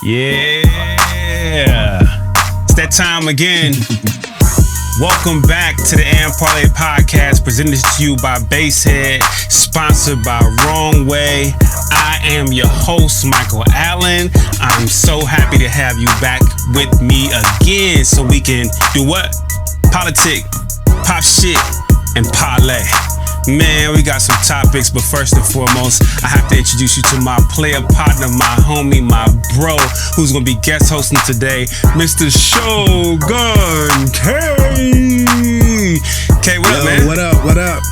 Yeah, it's that time again. Welcome back to the AndParlay Podcast, presented to you by Basehead, sponsored by Wrong Way. I am your host, Michael Alln. I'm so happy to have you back with me again so we can do what? Politic, pop shit, and parlay. Man, we got some topics, but first and foremost, I have to introduce you to my player partner, my homie, my bro, who's going to be guest hosting today, Mr. Shogun Kaye. Kay, what up, man? What up? What up?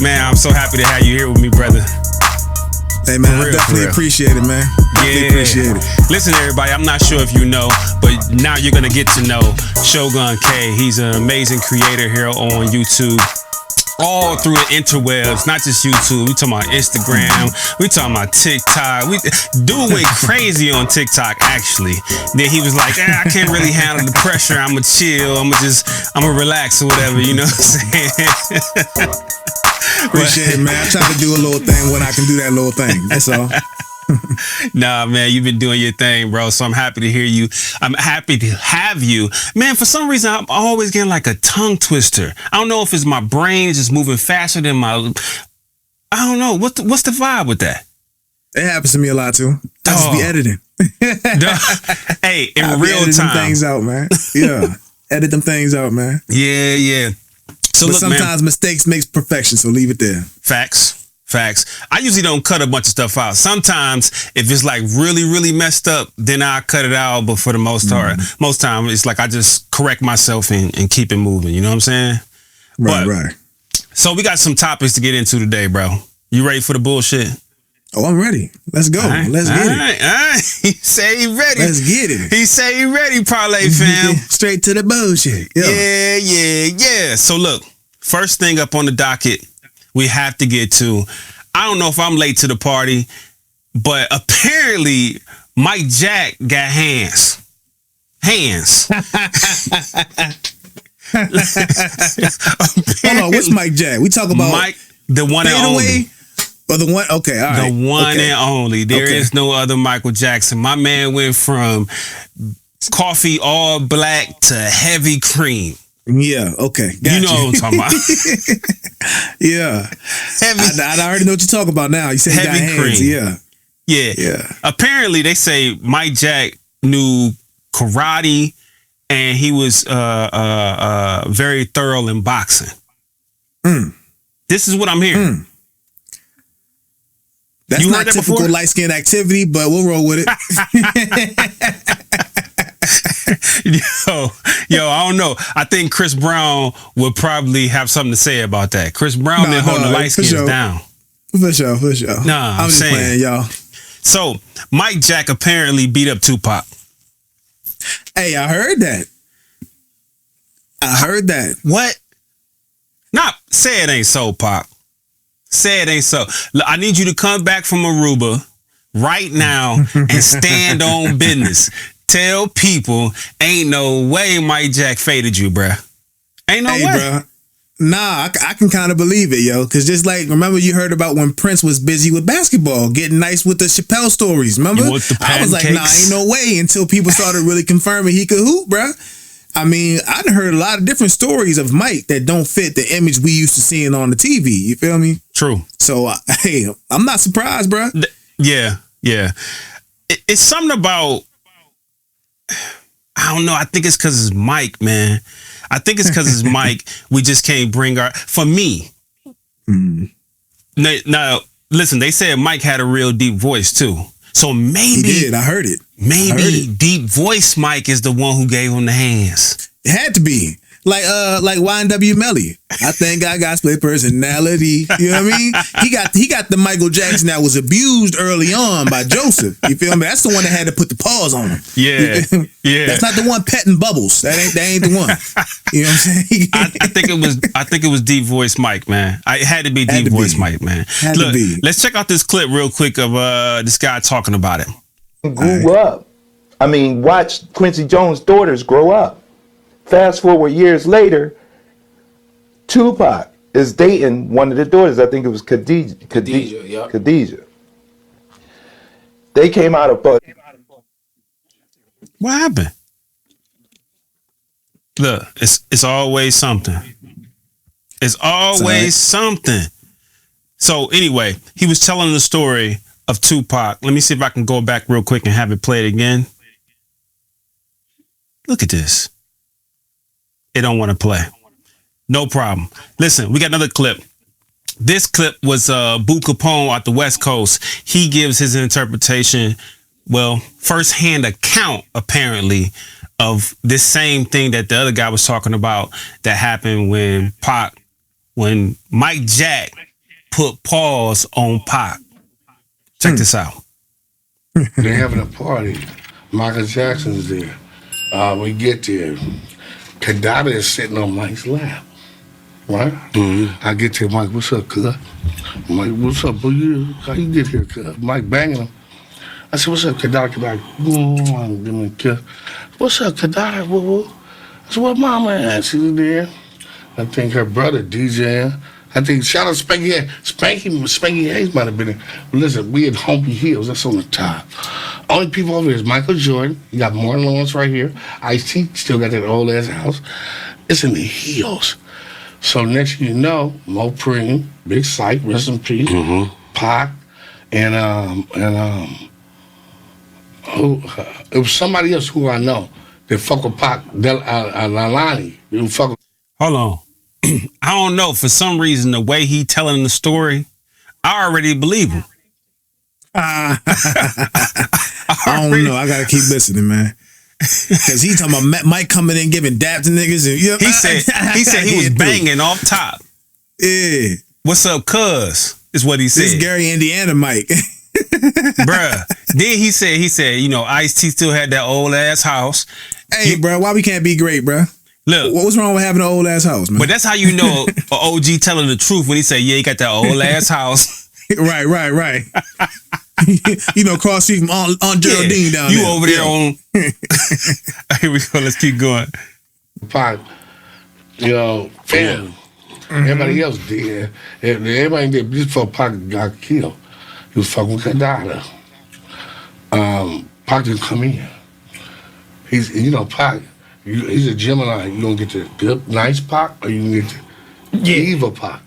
Man, I'm so happy to have you here with me, brother. Hey, man, I definitely appreciate it, man. Definitely appreciate it. Listen, everybody, I'm not sure if you know, but now you're going to get to know Shogun Kaye. He's an amazing creator here on YouTube. All through the interwebs, not just YouTube. We talking about Instagram. We talking about TikTok. Dude went crazy on TikTok, actually. Then he was like, I can't really handle the pressure. I'ma chill. I'ma relax or whatever. You know what I'm saying? Appreciate it, man. I try to do a little thing when I can do that little thing. That's all. Nah, man, you've been doing your thing, bro. So I'm happy to hear you. I'm happy to have you. Man, for some reason, I'm always getting like a tongue twister. I don't know if it's my brain just moving faster than my... I don't know. What's the vibe with that? It happens to me a lot, too. I just be editing. Hey, in I'll real be time. Them things out, man. Yeah. Edit them things out, man. Yeah. So but look, sometimes man, mistakes makes perfection, so leave it there. Facts. I usually don't cut a bunch of stuff out. Sometimes if it's like really, really messed up, then I cut it out. But for the most part, most time it's like I just correct myself and keep it moving. You know what I'm saying? Right. So we got some topics to get into today, bro. You ready for the bullshit? Oh, I'm ready. Let's go. Let's get it. All right. He say he ready. Let's get it. He say he ready, Parlay fam. Straight to the bullshit. Yeah. So look, first thing up on the docket, we have to get to. I don't know if I'm late to the party, but apparently Mike Jack got hands. Hold on, what's Mike Jack? We talk about Mike, the one and only. Or the one? Okay, all right. The one and only. There is no other Michael Jackson. My man went from coffee all black to heavy cream. Yeah, okay. You know what I'm talking about. Yeah. Heavy. I already know what you're talking about now. You said heavy he got hands. cream. Yeah. Apparently, they say Mike Jack knew karate and he was very thorough in boxing. This is what I'm hearing. That's you not heard that typical before? light-skinned activity, but we'll roll with it. Yo, I don't know. I think Chris Brown would probably have something to say about that. Chris Brown didn't hold the light skins down. For sure. Nah, I'm just playing, y'all. So, Mike Jack apparently beat up Tupac. Hey, I heard that. What? Nah, say it ain't so, Pac. Say it ain't so. Look, I need you to come back from Aruba right now and stand on business. Tell people, ain't no way Mike Jack faded you, bruh. Ain't no way. Bruh. Nah, I can kind of believe it, yo. Because just like, remember you heard about when Prince was busy with basketball, getting nice with the Chappelle stories, remember? You want the I was like, nah, ain't no way until people started really confirming he could hoop, bruh. I mean, I done heard a lot of different stories of Mike that don't fit the image we used to seeing on the TV. You feel me? True. So, hey, I'm not surprised, bruh. Yeah. It's something about, I don't know. I think it's because it's Mike, man. I think it's because it's Mike. We just can't bring for me. Now, listen, they said Mike had a real deep voice too. So maybe he did. I heard it. Maybe deep voice Mike is the one who gave him the hands. It had to be. Like YNW Melly. I think I got split personality. You know what I mean? He got the Michael Jackson that was abused early on by Joseph. You feel me? That's the one that had to put the pause on him. Yeah. That's not the one petting Bubbles. That ain't the one. You know what I'm saying? I think it was deep voice Mike, man. It had to be deep voice Mike, man. Look, let's check out this clip real quick of this guy talking about it. Grew up. I mean, watch Quincy Jones' daughters grow up. Fast forward years later, Tupac is dating one of the daughters. I think it was Khadijah. They came out of What happened? Look, it's always something. It's always something. So anyway, he was telling the story of Tupac. Let me see if I can go back real quick and have it played again. Look at this. It don't want to play. No problem. Listen, we got another clip. This clip was Boo Capone out the West Coast. He gives his interpretation, well, firsthand account, apparently, of this same thing that the other guy was talking about that happened when Mike Jack put pause on Pac. Check this out. They're having a party. Michael Jackson's there. We get there. Kadada is sitting on Mike's lap. Right? Mm-hmm. I get to Mike, what's up, cuz? Mike, what's up, boo? How you get here, cuz? Mike banging him. I said, what's up, Kadada? Give me a kiss. What's up, Kadada? Woo-woo? I said, what mama at? She was there. I think her brother DJing. I think, shout out Spanky Hayes might have been there. But listen, we at Humpy Hills. That's on the top. Only people over here is Michael Jordan. You got Martin Lawrence right here. Ice-T still got that old-ass house. It's in the hills. So next thing you know, Mo Preem, Big Sight, rest in peace, Pac, and it was somebody else who I know that fuck with Pac, Lalani. Hold on. I don't know. For some reason, the way he telling the story, I already believe him. I don't know. I gotta keep listening, man. Cause he talking about Mike coming in giving dap to niggas, and he said he was banging off top. Yeah. What's up, cuz? Is what he said. This is Gary, Indiana, Mike. Bruh. Then he said, you know, Ice-T still had that old ass house. Hey, bro, why we can't be great, bro? Look, what's wrong with having an old ass house, man? But that's how you know an OG telling the truth when he say, yeah, he got that old ass house. Right. You know, cross street from on Geraldine down you there. You over there on. Here we go. Let's keep going. Pac, you know, family. Everybody else did. Everybody did. Just before Pac got killed, he was fucking with Kadada. Pac didn't come in. Pac. He's a Gemini. You gonna get the good, nice Pac, or you gonna get the evil Pac.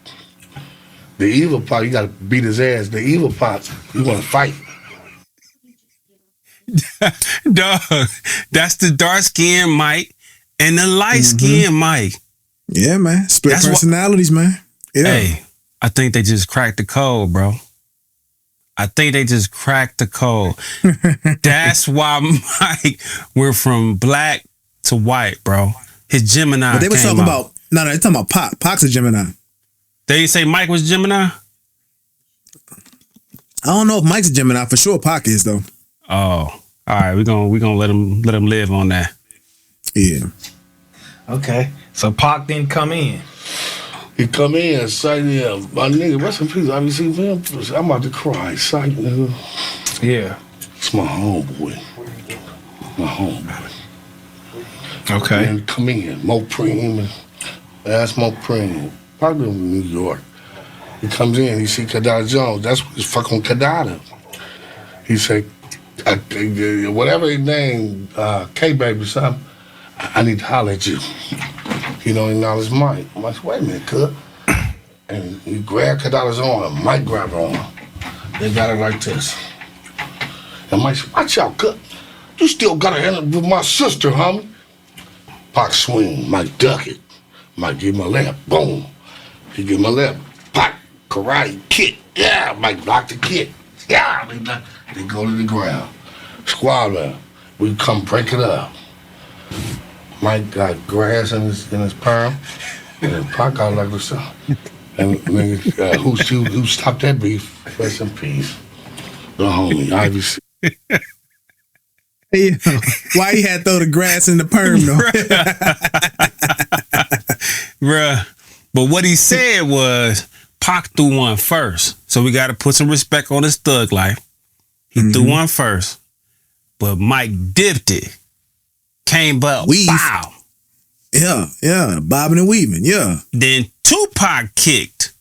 The evil Pac, you gotta beat his ass. The evil Pac, you wanna fight. Dog, that's the dark skinned Mike and the light skinned Mike. Yeah, man. Split personalities, man. Yeah. Hey, I think they just cracked the code, bro. I think they just cracked the code. That's why Mike went from black to white, bro. His Gemini. But they were talking about they're talking about Pac. Pac's a Gemini. They didn't say Mike was Gemini? I don't know if Mike's a Gemini. For sure Pac is, though. Oh. All right, we're gonna let him live on that. Yeah. Okay. So Pac didn't come in. He come in and say, yeah, my nigga, rest in peace. I see him. I'm about to cry. Sight, nigga. Yeah. It's my homeboy. Okay. And come in, Mo Preem. That's Mo Preem. Probably in New York. He comes in, he see Kadada Jones. That's what he's fucking Kadada. He say, whatever his name, K-Baby something, I need to holler at you. He don't acknowledge Mike. I'm like, wait a minute, cuz. And he grabbed Kadada's arm, Mike grabbed her arm. They got it like this. And Mike said, watch out, cuz. You still got a hand with my sister, homie. Pac swing, Mike duck it. Mike give him a left, boom. He give him a left, Pac, karate, kick. Yeah, Mike block the kick. Yeah, they go to the ground. Squad, we come break it up. Mike got grass in his perm, and Pac got like what's up. And nigga, who stopped that beef? Rest in peace. The homie, IVC. Yeah. Why he had to throw the grass in the perm though? Bruh. But what he said was Pac threw one first. So we got to put some respect on his thug life. He threw one first. But Mike dipped it. Came up. Weave. Wow. Yeah. Bobbing and weaving. Yeah. Then Tupac kicked.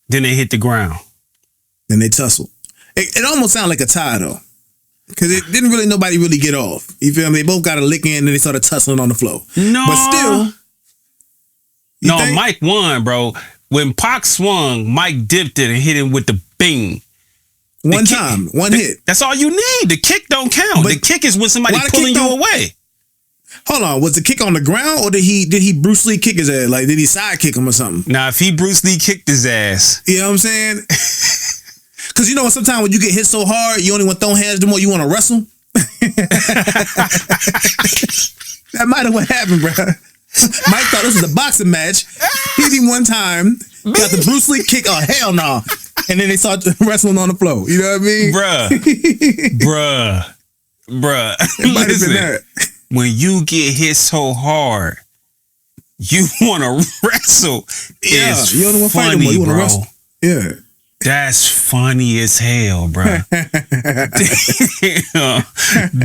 Then they hit the ground. Then they tussled. It almost sounded like a tie though. Because it didn't really nobody really get off. You feel me? They both got a lick in and they started tussling on the floor. No. But still. No, think? Mike won, bro. When Pac swung, Mike dipped it and hit him with the bing. One hit. That's all you need. The kick don't count. But the kick is when somebody pulling you away. Hold on, was the kick on the ground or did he Bruce Lee kick his ass? Like, did he side kick him or something? Nah, if he Bruce Lee kicked his ass. You know what I'm saying? Because you know sometimes when you get hit so hard, you only want to throw hands no more, you want to wrestle? That might have what happened, bro. Mike thought this was a boxing match. Hit him one time, got the Bruce Lee kick, oh hell no. And then they started wrestling on the floor. You know what I mean? Bruh. It might have been that. When you get hit so hard, you want to wrestle. Yeah, it's you don't want to fight anymore. You want to wrestle. Yeah. That's funny as hell, bro.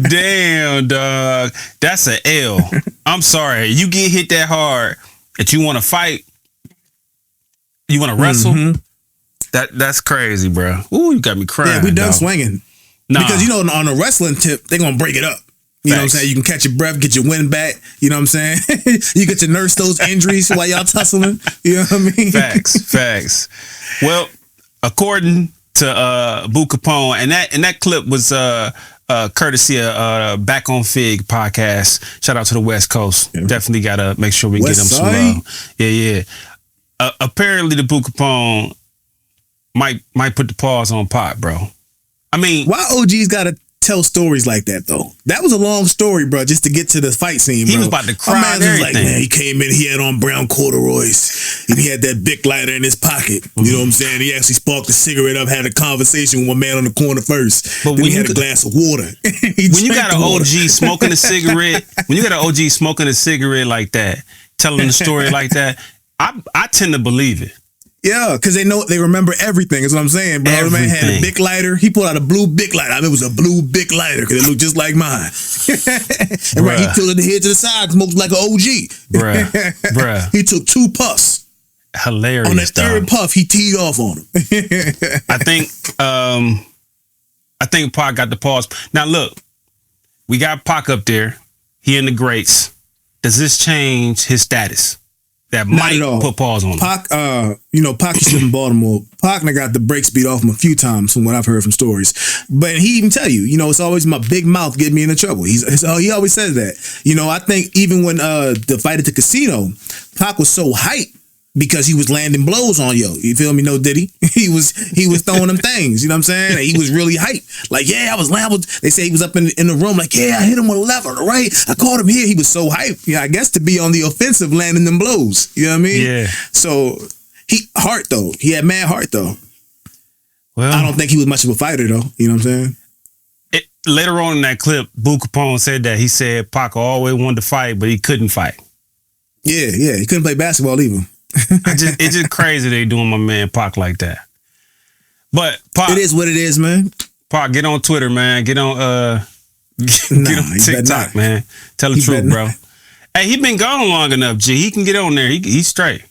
Damn, dog. That's an L. I'm sorry. You get hit that hard that you want to fight, you want to wrestle. Mm-hmm. That's crazy, bro. Ooh, you got me crying. Yeah, we done swinging. Nah. Because, you know, on a wrestling tip, they're going to break it up. You know what I'm saying? You can catch your breath, get your wind back. You know what I'm saying? You get to nurse those injuries while y'all tussling. You know what I mean? Facts. Well, according to Boo Capone, and that clip was courtesy of Back on Fig podcast. Shout out to the West Coast. Yeah. Definitely gotta make sure we get them some love. Yeah. Apparently, the Boo Capone might put the pause on Pac, bro. I mean, why OG's gotta tell stories like that though? That was a long story, bro, just to get to the fight scene, bro. He was about to cry. My man was like, man, he came in, he had on brown corduroys, and he had that Bic lighter in his pocket. You know what I'm saying? He actually sparked a cigarette up, had a conversation with one man on the corner first. But then he had a glass of water. When you got an OG smoking a cigarette, like that, telling the story like that, I tend to believe it. Yeah, because they remember everything. Is what I'm saying, bro. The man had a Bic lighter. He pulled out a blue Bic lighter. I mean, it was a blue Bic lighter because it looked just like mine. And right, he tilted the head to the side, smoked like an OG. Bruh. He took 2 puffs. Hilarious. On that third puff, he teed off on him. I think Pac got the pause. Now look, we got Pac up there. He in the greats. Does this change his status? That might put pause on him. Pac, Pac used to live in Baltimore. Pac got the brakes beat off him a few times from what I've heard from stories. But he even tell you, it's always my big mouth getting me into trouble. He always says that. I think even when the fight at the casino, Pac was so hyped because he was landing blows on yo. You feel me? No Diddy. He was throwing them things. You know what I'm saying? He was really hyped. Like, yeah, I was they say he was up in the room like, yeah, I hit him with a left or the right. I caught him here. He was so hyped. Yeah, I guess to be on the offensive landing them blows. You know what I mean? Yeah. So he had mad heart though. Well, I don't think he was much of a fighter though. You know what I'm saying? Later on in that clip, Boo Capone said that he said Pac always wanted to fight, but he couldn't fight. Yeah. He couldn't play basketball either. It's just crazy they doing my man Pac like that. But Pac, it is what it is, man. Pac, get on Twitter, man. Get on on TikTok, man. Tell the truth, bro. Hey, he been gone long enough, G. He can get on there. He's straight.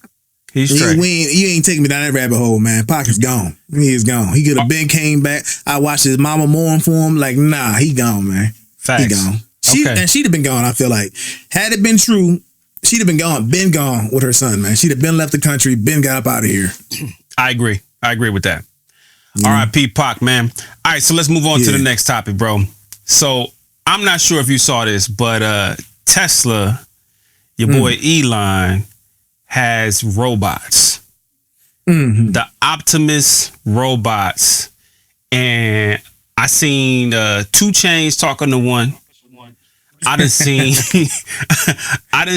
He's straight. You ain't taking me down that rabbit hole, man. Pac is gone. He is gone. He could have been came back. I watched his mama mourn for him. Like, nah, he gone, man. Facts. He gone. She'd have been gone, I feel like. Had it been true, she'd have been gone with her son, man. She'd have been left the country, got up out of here. I agree with that. R.I.P. Pac, man. All right, so let's move on to the next topic, bro. So I'm not sure if you saw this, but Tesla, your boy Alln, has robots. Mm-hmm. The Optimus robots. And I seen 2 Chainz talking to one. I done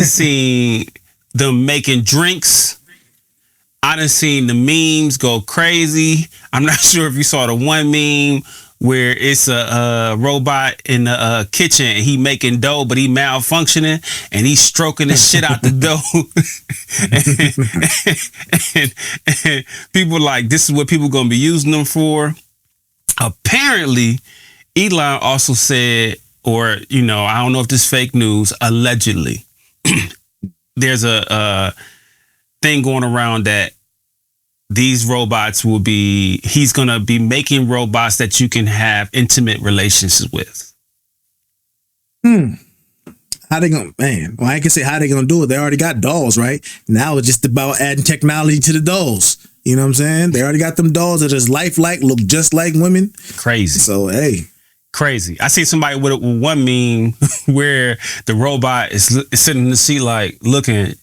seen them making drinks. I done seen the memes go crazy. I'm not sure if you saw the one meme where it's a robot in the kitchen and he making dough, but he malfunctioning and he's stroking the shit out the dough. and people like, this is what people gonna be using them for. Apparently, Alln also said, or, I don't know if this is fake news, allegedly, there's a thing going around that these robots he's going to be making robots that you can have intimate relations with. How they gonna, man? Well, I can say how they gonna do it. They already got dolls, right? Now it's just about adding technology to the dolls. You know what I'm saying? They already got them dolls that is lifelike, look just like women. Crazy. So, hey. Crazy. I see somebody with one meme where the robot is sitting in the seat, like looking,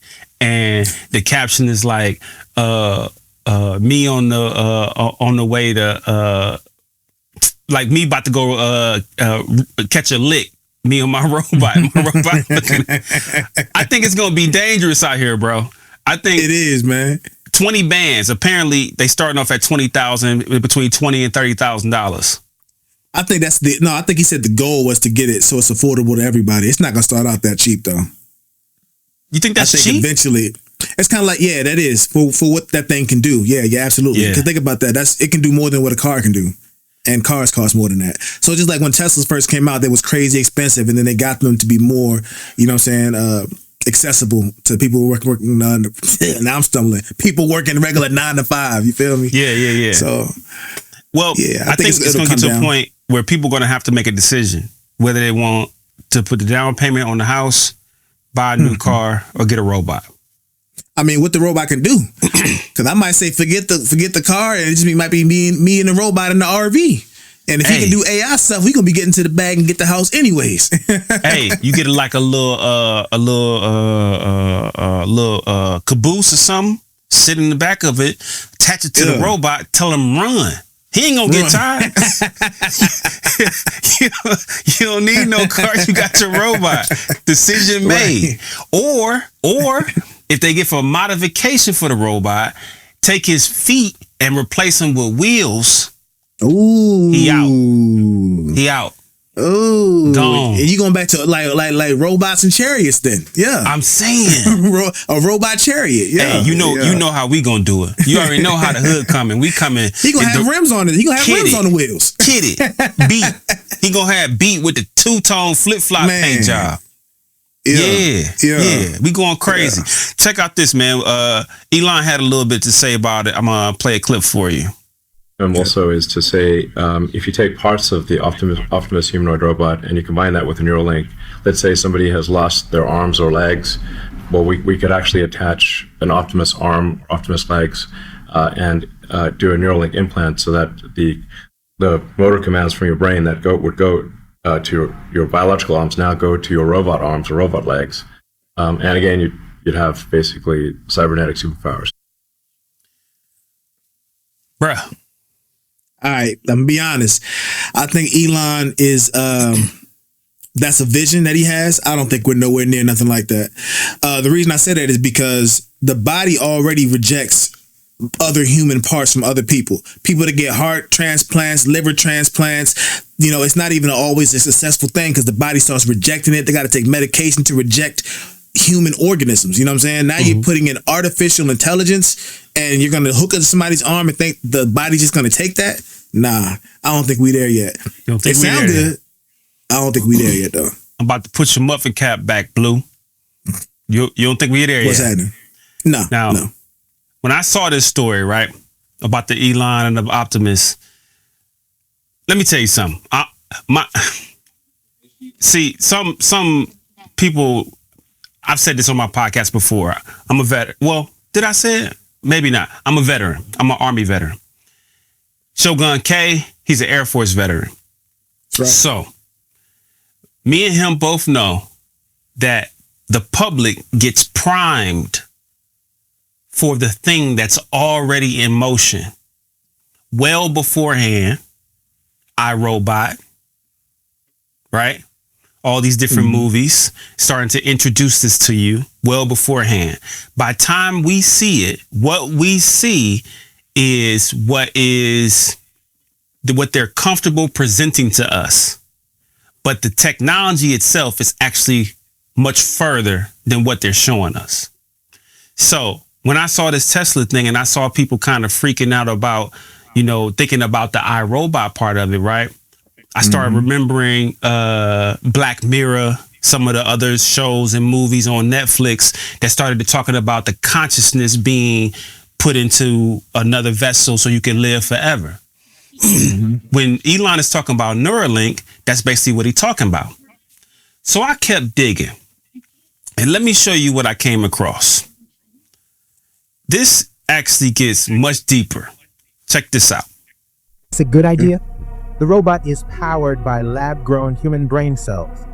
and the caption is like, me on the way to, like me about to go catch a lick. Me and my robot. Looking. I think it's gonna be dangerous out here, bro. I think it is, man. 20 bands. Apparently, they starting off at $20,000, between $20,000 and $30,000. I think I think he said the goal was to get it so it's affordable to everybody. It's not gonna start out that cheap though. You think that's cheap? Eventually, it's kind of like, yeah, that is for what that thing can do. Yeah, absolutely. Because think about that. It can do more than what a car can do. And cars cost more than that. So just like when Teslas first came out, they was crazy expensive, and then they got them to be more, you know what I'm saying, accessible to people working now I'm stumbling. People working regular 9 to 5. You feel me? Yeah. So, well, yeah, I think it's going to get to a point where people are going to have to make a decision whether they want to put the down payment on the house, buy a new car, or get a robot. I mean, what the robot can do? Because I might say forget the car, and it just might be me and the robot in the RV. And if he can do AI stuff, we gonna be getting to the bag and get the house anyways. Hey, you get like a little caboose or something, sit in the back of it, attach it to the robot, tell him run. He ain't gonna get tired. you don't need no car. You got your robot. Decision made. Right. Or if they get for a modification for the robot, take his feet and replace them with wheels. Ooh, he out. Ooh, gone. And you going back to like robots and chariots then? Yeah, I'm saying a robot chariot. Yeah, hey, you know how we gonna do it. You already know how the hood coming. We coming. He gonna have rims on it. He gonna have rims on the wheels. Kitty beat. He gonna have beat with the two-tone flip-flop paint job. Yeah. We going crazy. Yeah. Check out this, man. Alln had a little bit to say about it. I'm gonna play a clip for you. Also is to say, if you take parts of the Optimus humanoid robot and you combine that with a Neuralink, let's say somebody has lost their arms or legs, well, we could actually attach an Optimus arm, Optimus legs, and do a Neuralink implant so that the motor commands from your brain that would go to your biological arms now go to your robot arms or robot legs. And again, you'd have basically cybernetic superpowers. Bruh. All right, I'm gonna be honest. I think Alln is that's a vision that he has. I don't think we're nowhere near nothing like that. The reason I say that is because the body already rejects other human parts from other people. People that get heart transplants, liver transplants, you know, it's not even always a successful thing because the body starts rejecting it. They got to take medication to reject human organisms. You know what I'm saying? Now you're putting in artificial intelligence and you're going to hook up somebody's arm and think the body's just going to take that? Nah, I don't think we there yet. You don't think it sounds good. I don't think we there yet, though. I'm about to put your muffin cap back, Blue. You don't think we there What's yet? happening? No. Now, no. When I saw this story, right, about the Alln and the Optimus, let me tell you something. Some people, I've said this on my podcast before. I'm a veteran. Well, did I say it? Maybe not. I'm a veteran. I'm an Army veteran. Shogun Kaye, he's an Air Force veteran. Right. So, me and him both know that the public gets primed for the thing that's already in motion well beforehand. iRobot, right? All these different movies starting to introduce this to you well beforehand. By the time we see it, what we see is what they're comfortable presenting to us. But the technology itself is actually much further than what they're showing us. So when I saw this Tesla thing and I saw people kind of freaking out about, thinking about the iRobot part of it, right? I started remembering Black Mirror, some of the other shows and movies on Netflix that started talking about the consciousness being put into another vessel so you can live forever. When Elon is talking about Neuralink, that's basically what he's talking about. So I kept digging. And let me show you what I came across. This actually gets much deeper. Check this out. It's a good idea. The robot is powered by lab-grown human brain cells.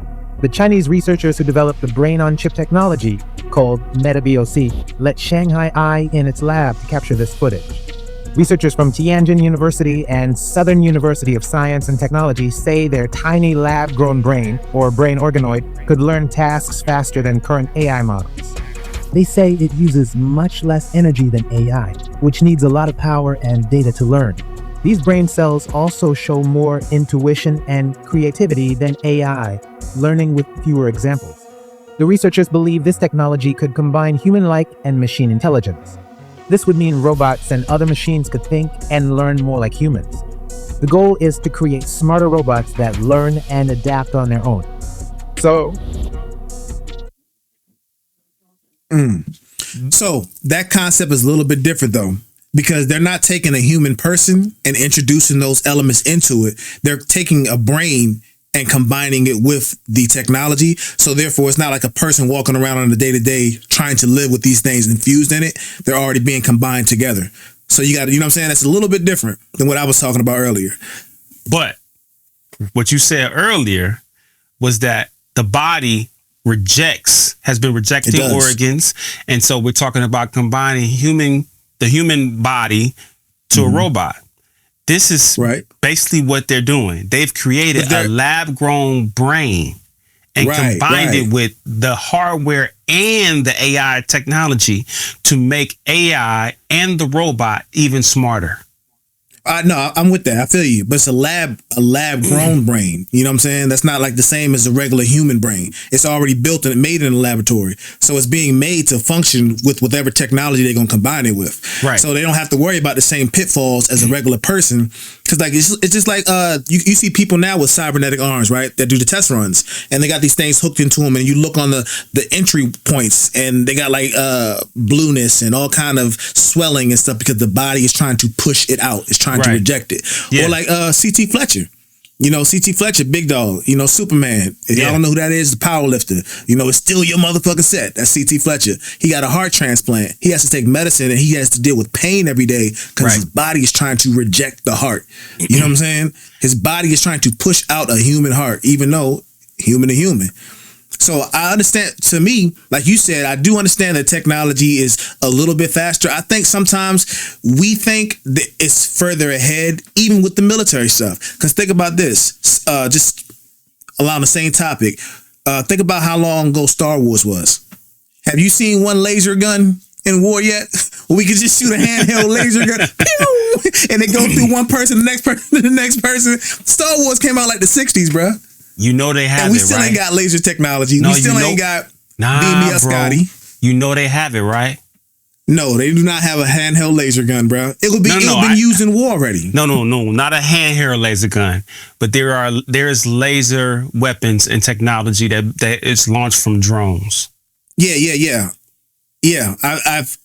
The Chinese researchers who developed the brain-on-chip technology, called MetaBOC, let Shanghai Eye in its lab to capture this footage. Researchers from Tianjin University and Southern University of Science and Technology say their tiny lab-grown brain, or brain organoid, could learn tasks faster than current AI models. They say it uses much less energy than AI, which needs a lot of power and data to learn. These brain cells also show more intuition and creativity than AI, learning with fewer examples. The researchers believe this technology could combine human-like and machine intelligence. This would mean robots and other machines could think and learn more like humans. The goal is to create smarter robots that learn and adapt on their own. So that concept is a little bit different though, because they're not taking a human person and introducing those elements into it. They're taking a brain and combining it with the technology. So therefore, it's not like a person walking around on the day-to-day trying to live with these things infused in it. They're already being combined together. So you got to, you know what I'm saying? That's a little bit different than what I was talking about earlier. But what you said earlier was that the body has been rejecting organs. And so we're talking about combining the human body to a robot. This is basically what they're doing. They've created a lab-grown brain and combined it with the hardware and the AI technology to make AI and the robot even smarter. No, I'm with that. I feel you. But it's a lab-grown brain. You know what I'm saying? That's not like the same as a regular human brain. It's already built and made in a laboratory. So it's being made to function with whatever technology they're going to combine it with. Right. So they don't have to worry about the same pitfalls as a regular person. Because like it's just like you see people now with cybernetic arms, right? That do the test runs. And they got these things hooked into them. And you look on the entry points and they got like blueness and all kind of swelling and stuff because the body is trying to push it out. It's trying to reject it. Or like C.T. Fletcher. You know, C.T. Fletcher, big dog, you know, Superman. If y'all don't know who that is, the power lifter. You know, it's still your motherfucking set. That's C.T. Fletcher. He got a heart transplant. He has to take medicine and he has to deal with pain every day because his body is trying to reject the heart. You know what I'm saying? His body is trying to push out a human heart, even though human to human. So I understand, to me, like you said, I do understand that technology is a little bit faster. I think sometimes we think that it's further ahead, even with the military stuff. Because think about this, just along the same topic. Think about how long ago Star Wars was. Have you seen one laser gun in war yet? We could just shoot a handheld laser gun, pew, and it go through one person, the next person, the next person. Star Wars came out like the 60s, bro. You know they have it, right? And we still ain't got laser technology. We still ain't got beam me up, Scotty. You know they have it, right? No, they do not have a handheld laser gun, bro. It would be been used in war already. No, not a handheld laser gun, but there's laser weapons and technology that is launched from drones. Yeah. I've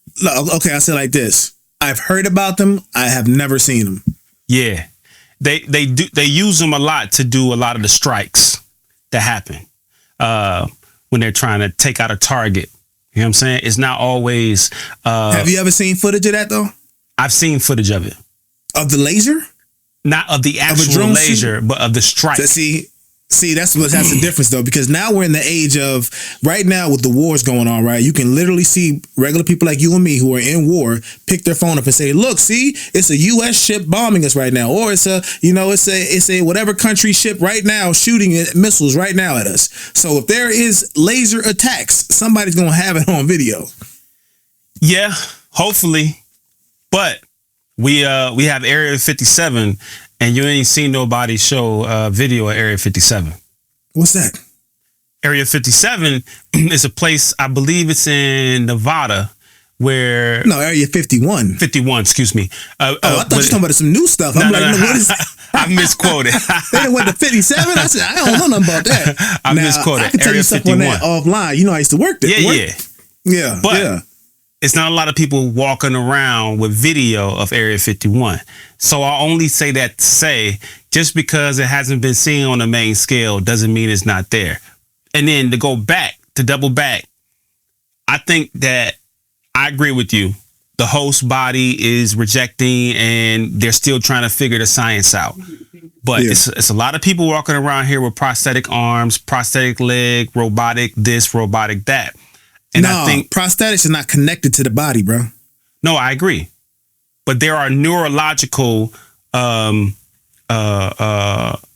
okay. I say it like this. I've heard about them. I have never seen them. Yeah. They use them a lot to do a lot of the strikes that happen when they're trying to take out a target. You know what I'm saying? It's not always. Have you ever seen footage of that though? I've seen footage of it. Of the laser? Not of the actual laser, but of the strike. See, that's the difference though, because now we're in the age of, right now with the wars going on, right? You can literally see regular people like you and me who are in war pick their phone up and say, look, see, it's a U.S. ship bombing us right now. Or it's a whatever country ship right now shooting missiles right now at us. So if there is laser attacks, somebody's going to have it on video. Yeah, hopefully. But we have Area 57. And you ain't seen nobody show video of Area 57. What's that? Area 57 is a place, I believe it's in Nevada, where... No, Area 51. 51, excuse me. I thought you were talking about some new stuff. I'm what is... I misquoted. They went to 57? I said, I don't know nothing about that. Misquoted. I can tell Area you stuff 51. on that offline. You know, I used to work there. Yeah. But it's not a lot of people walking around with video of Area 51. So I only say that to say, just because it hasn't been seen on the main scale doesn't mean it's not there. And then to double back, I think that I agree with you. The host body is rejecting and they're still trying to figure the science out. But it's a lot of people walking around here with prosthetic arms, prosthetic leg, robotic this, robotic that. And I think prosthetics are not connected to the body, bro. No, I agree. But there are neurological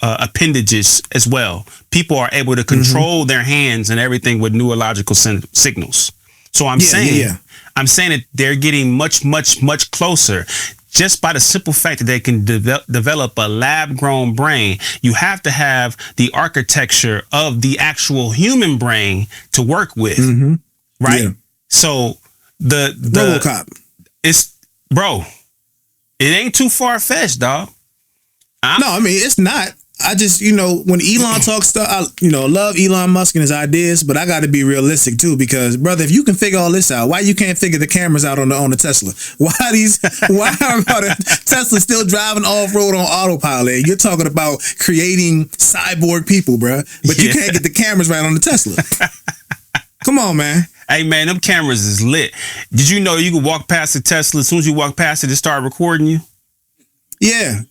appendages as well. People are able to control their hands and everything with neurological signals. So I'm saying that they're getting much, much, much closer. Just by the simple fact that they can develop a lab-grown brain, you have to have the architecture of the actual human brain to work with, right? Yeah. So the RoboCop, it ain't too far-fetched, dog. No, I mean it's not. I just, when Elon talks stuff, I love Elon Musk and his ideas, but I got to be realistic too, because brother, if you can figure all this out, why you can't figure the cameras out on the Tesla? Why are the Tesla still driving off road on autopilot? You're talking about creating cyborg people, bro, but you can't get the cameras right on the Tesla. Come on, man. Hey man, them cameras is lit. Did you know you could walk past the Tesla, as soon as you walk past it, it start recording you? Yeah.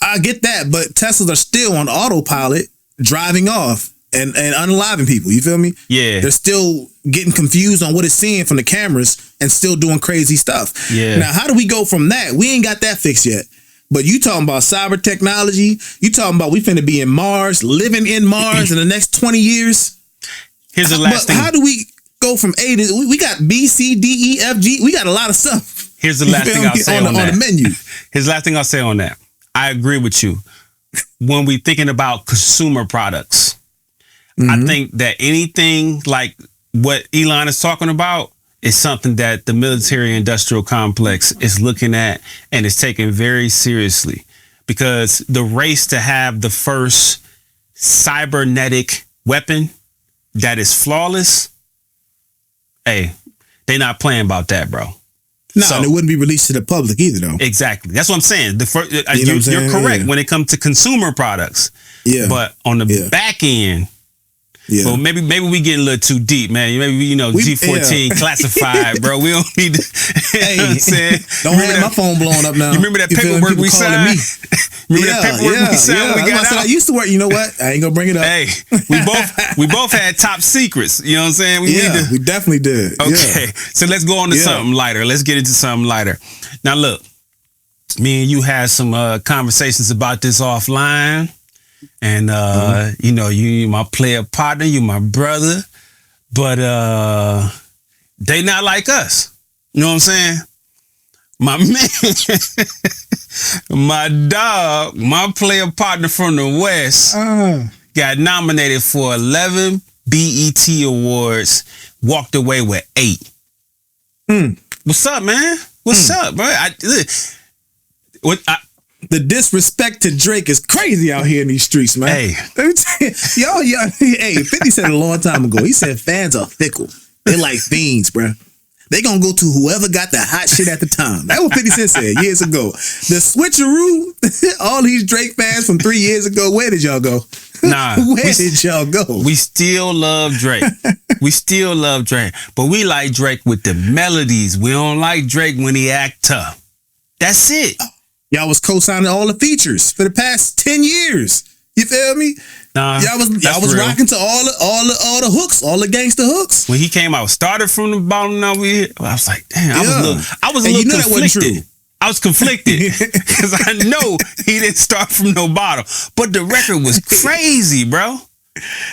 I get that, but Teslas are still on autopilot, driving off and unaliving people. You feel me? Yeah. They're still getting confused on what it's seeing from the cameras and still doing crazy stuff. Yeah. Now, how do we go from that? We ain't got that fixed yet. But you talking about cyber technology? You talking about we finna be in Mars, living in Mars in the next 20 years? Here's the last thing. How do we go from A to we got B, C, D, E, F, G? We got a lot of stuff. Here's the last thing I'll say on that. On the menu. Here's the last thing I'll say on that. I agree with you. When we thinking about consumer products, I think that anything like what Elon is talking about is something that the military industrial complex is looking at and is taking very seriously, because the race to have the first cybernetic weapon that is flawless, hey, they not playing about that, bro. No, and it wouldn't be released to the public either, though. Exactly. That's what I'm saying. You're correct when it comes to consumer products. Yeah. But on the back end, well, maybe we getting a little too deep, man. Maybe G14 classified, bro. We don't need to. Hey, don't have my phone blowing up now. You remember that paperwork we signed? Remember that paperwork we signed when we got out? I used to work. You know what? I ain't gonna bring it up. Hey, we both had top secrets. You know what I'm saying? We definitely did. Okay, so let's go on to something lighter. Let's get into something lighter. Now, look, me and you had some conversations about this offline. And you my player partner, you my brother, but they not like us. You know what I'm saying? My man, my dog, my player partner from the West got nominated for 11 BET Awards, walked away with 8. What's up, man? What's up, bro? The disrespect to Drake is crazy out here in these streets, man. Hey. Let me tell you, hey, 50 said a long time ago, he said fans are fickle. They like fiends, bro. They gonna go to whoever got the hot shit at the time. That's what 50 Cent said years ago. The switcheroo, all these Drake fans from 3 years ago, where did y'all go? Nah. Where did y'all go? We still love Drake. But we like Drake with the melodies. We don't like Drake when he act tough. That's it. Y'all was co-signing all the features for the past 10 years. You feel me? Nah, y'all was rocking to all the hooks, all the gangster hooks. When he came out, started from the bottom. Now I was like, damn, I was a little conflicted. I was conflicted because I know he didn't start from no bottom, but the record was crazy, bro.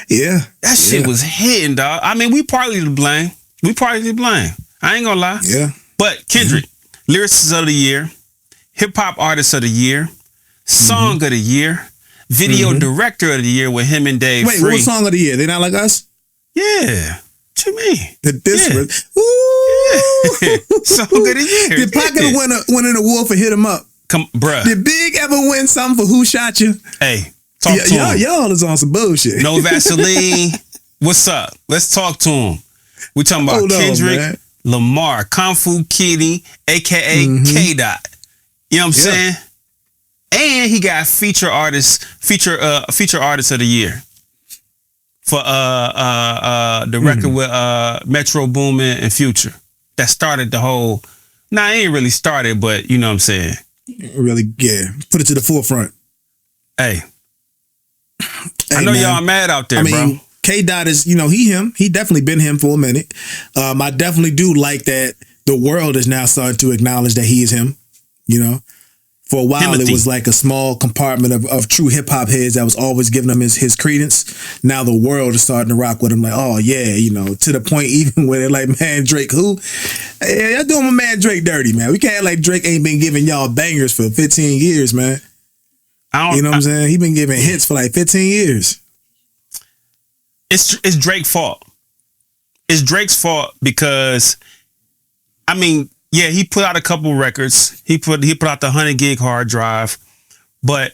Yeah, that shit was hitting, dog. I mean, we partly to blame. I ain't gonna lie. Yeah, but Kendrick, lyricist of the year. Hip Hop Artist of the Year, Song of the Year, Video Director of the Year with him and Dave Wait, Free. what Song of the Year? They not like us? Yeah. What you mean? Song of the Year. Did Pac ever win an award for Hit 'Em Up? Bruh. Did Big ever win something for Who Shot You? Hey, talk to him. Y'all is on some bullshit. No Vaseline. What's up? Let's talk to him. We talking about Kendrick, Lamar, Kung Fu Kitty, aka K Dot. You know what I'm saying? And he got feature artist of the year for the record with Metro Boomin and Future. That started the whole. Nah, it ain't really started, but you know what I'm saying. Really, put it to the forefront. Hey, I know man. y'all mad out there, bro. K Dot is, him. He definitely been him for a minute. I definitely do like that the world is now starting to acknowledge that he is him. For a while, Timothy. It was like a small compartment of true hip hop heads that was always giving him his credence. Now the world is starting to rock with him. Like, oh yeah, to the point even where they're like, man, Drake, who? Hey, y'all doing my man Drake dirty, man. We can't act like Drake ain't been giving y'all bangers for 15 years, man. You know what I'm saying? He been giving hits for like 15 years. It's Drake's fault. It's Drake's fault because, he put out a couple records. He put out the 100 gig hard drive, but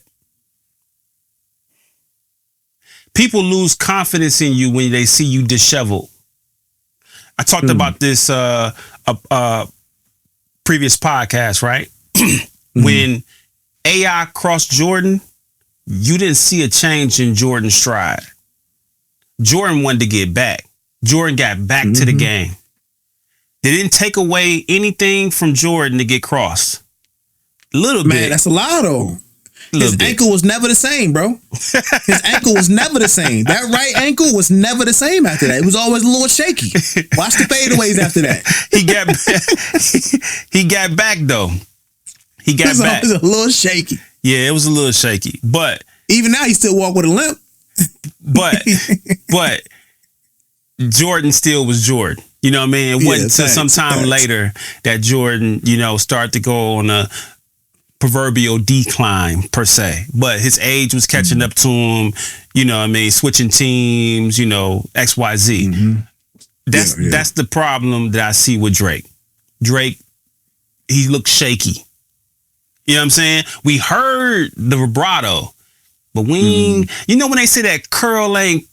people lose confidence in you when they see you disheveled. I talked about this previous podcast, right? When AI crossed Jordan, you didn't see a change in Jordan's stride. Jordan wanted to get back. Jordan got back to the game. They didn't take away anything from Jordan to get crossed. A little bit. Man, that's a lie though. His ankle was never the same, bro. His ankle was never the same. That right ankle was never the same after that. It was always a little shaky. Watch the fadeaways after that. He got back though. He got back. It was a little shaky. Yeah, it was a little shaky. But even now he still walk with a limp. But Jordan still was Jordan. You know what I mean? It wasn't until sometime later that Jordan, started to go on a proverbial decline per se. But his age was catching up to him, switching teams, XYZ. That's the problem that I see with Drake. Drake, he looks shaky. You know what I'm saying? We heard the vibrato, but when they say that curl ain't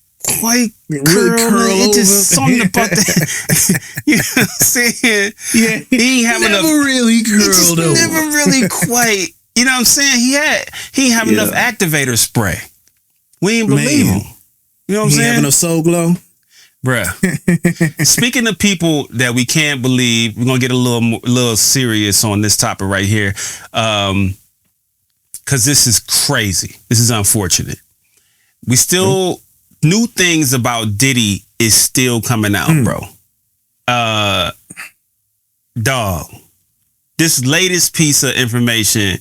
quite really curl it's over. Just something about that. You know what I'm saying? Yeah, he ain't have never enough. Really curled over. Never really quite. You know what I'm saying? He ain't have enough activator spray. We ain't believe him. You know what I'm saying? He having a soul glow. Bruh. Speaking of people that we can't believe, we're gonna get a little serious on this topic right here. Cause this is crazy. This is unfortunate. We still new things about Diddy is still coming out, bro. Dog. This latest piece of information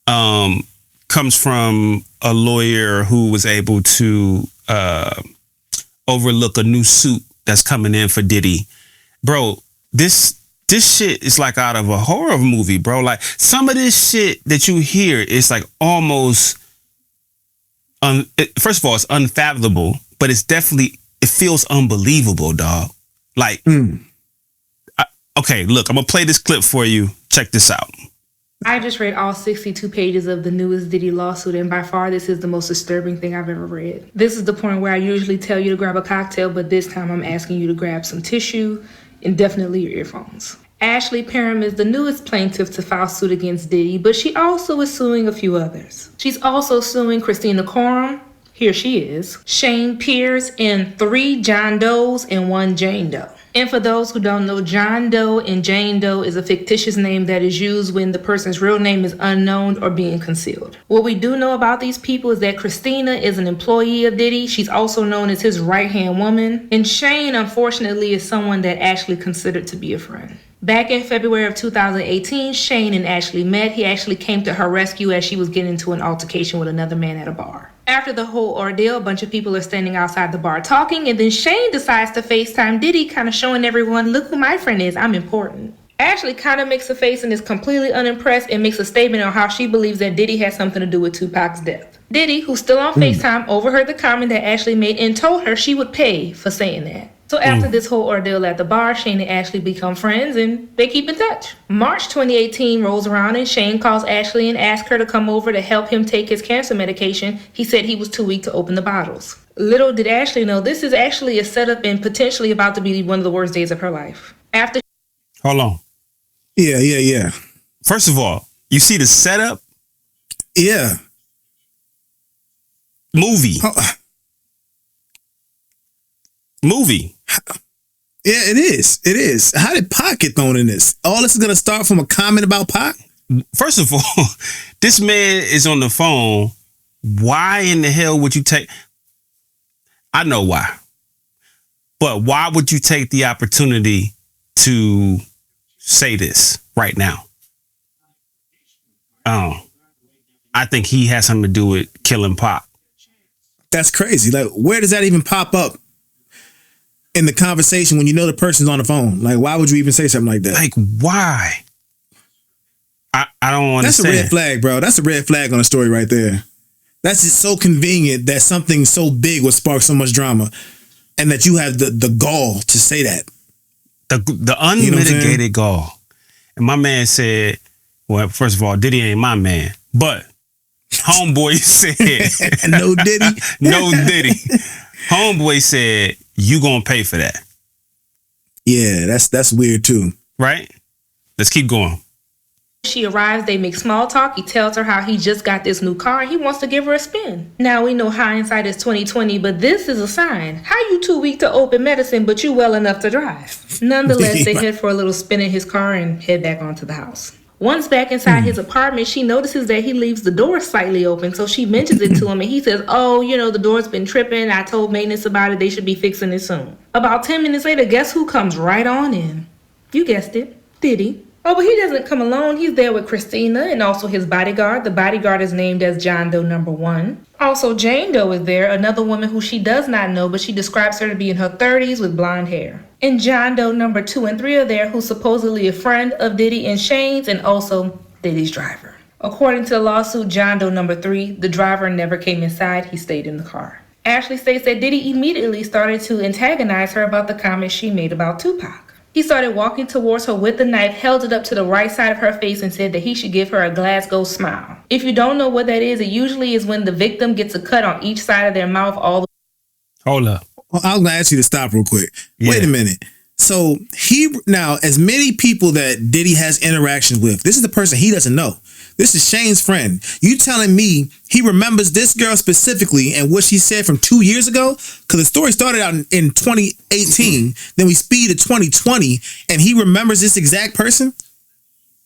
comes from a lawyer who was able to overlook a new suit that's coming in for Diddy. Bro, this shit is like out of a horror movie, bro. Like some of this shit that you hear is like almost first of all, it's unfathomable, but it feels unbelievable, dog. Like, okay, look, I'm gonna play this clip for you. Check this out. I just read all 62 pages of the newest Diddy lawsuit, and by far this is the most disturbing thing I've ever read. This is the point where I usually tell you to grab a cocktail, but this time I'm asking you to grab some tissue and definitely your earphones. Ashley Parham is the newest plaintiff to file suit against Diddy, but she also is suing a few others. She's also suing Christina Coram, here she is, Shane Pierce, and 3 John Does and 1 Jane Doe. And for those who don't know, John Doe and Jane Doe is a fictitious name that is used when the person's real name is unknown or being concealed. What we do know about these people is that Christina is an employee of Diddy. She's also known as his right-hand woman. And Shane, unfortunately, is someone that Ashley considered to be a friend. Back in February of 2018, Shane and Ashley met. He actually came to her rescue as she was getting into an altercation with another man at a bar. After the whole ordeal, a bunch of people are standing outside the bar talking, and then Shane decides to FaceTime Diddy, kind of showing everyone, look who my friend is, I'm important. Ashley kind of makes a face and is completely unimpressed and makes a statement on how she believes that Diddy has something to do with Tupac's death. Diddy, who's still on FaceTime, overheard the comment that Ashley made and told her she would pay for saying that. So after this whole ordeal at the bar, Shane and Ashley become friends and they keep in touch. March 2018 rolls around and Shane calls Ashley and asks her to come over to help him take his cancer medication. He said he was too weak to open the bottles. Little did Ashley know this is actually a setup and potentially about to be one of the worst days of her life. After Hold on. Yeah. First of all, you see the setup? Yeah. Movie. Yeah, it is. It is. How did Pac get thrown in this? All this is gonna start from a comment about Pac? First of all, this man is on the phone. Why in the hell would you take? I know why. But why would you take the opportunity to say this right now? I think he has something to do with killing Pac. That's crazy. Like, where does that even pop up in the conversation when you know the person's on the phone? Like, why would you even say something like that? Like, why? I don't understand. That's a red flag, bro. That's a red flag on the story right there. That's just so convenient that something so big would spark so much drama, and that you have the gall to say that. The unmitigated gall. And my man said, well, first of all, Diddy ain't my man, but homeboy said, no Diddy. No Diddy. Homeboy said, you gonna pay for that. Yeah, that's weird too. Right? Let's keep going. She arrives, they make small talk. He tells her how he just got this new car and he wants to give her a spin. Now we know hindsight is 20/20, but this is a sign. How you too weak to open medicine, but you well enough to drive? Nonetheless, they head for a little spin in his car and head back onto the house. Once back inside his apartment, she notices that he leaves the door slightly open, so she mentions it to him, and he says, oh, the door's been tripping. I told maintenance about it. They should be fixing it soon. About 10 minutes later, guess who comes right on in? You guessed it, Diddy. Oh, but he doesn't come alone. He's there with Christina and also his bodyguard. The bodyguard is named as John Doe number 1. Also, Jane Doe is there, another woman who she does not know, but she describes her to be in her 30s with blonde hair. And John Doe number 2 and 3 are there, who's supposedly a friend of Diddy and Shane's and also Diddy's driver. According to the lawsuit, John Doe number 3, the driver never came inside. He stayed in the car. Ashley states that Diddy immediately started to antagonize her about the comments she made about Tupac. He started walking towards her with the knife, held it up to the right side of her face, and said that he should give her a Glasgow smile. If you don't know what that is, it usually is when the victim gets a cut on each side of their mouth all the Hold up. Well, I'm gonna ask you to stop real quick. Yeah. Wait a minute. So now, as many people that Diddy has interactions with, this is the person he doesn't know. This is Shane's friend. You telling me he remembers this girl specifically and what she said from 2 years ago? Because the story started out in 2018, then we speed to 2020, and he remembers this exact person?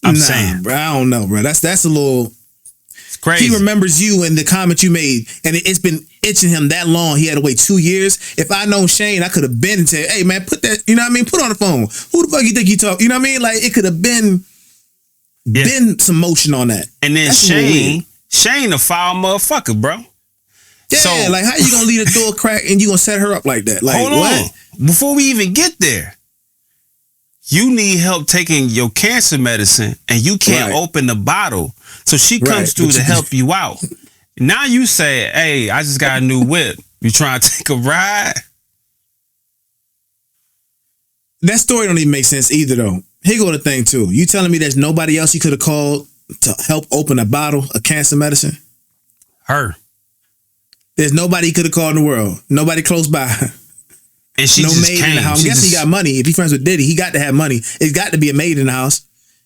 I'm saying, bro, I don't know, bro. That's a little. It's crazy. He remembers you and the comment you made, and it's been itching him that long. He had to wait 2 years. If I know Shane, I could have been and said, hey, man, put that, put on the phone. Who the fuck you think you talk? You know what I mean? Like, it could have been some motion on that. And then Shane a foul motherfucker, bro. Yeah, so, like, how you gonna leave the door crack and you gonna set her up like that? Like, hold on. Before we even get there, you need help taking your cancer medicine and you can't open the bottle. So she comes through to help you out. Now you say, hey, I just got a new whip. You trying to take a ride? That story don't even make sense either, though. Here go the thing, too. You telling me there's nobody else you could have called to help open a bottle of cancer medicine? Her. There's nobody he could have called in the world. Nobody close by. And she just maid came. in the house. I'm guessing he got money. If he's friends with Diddy, he got to have money. It's got to be a maid in the house.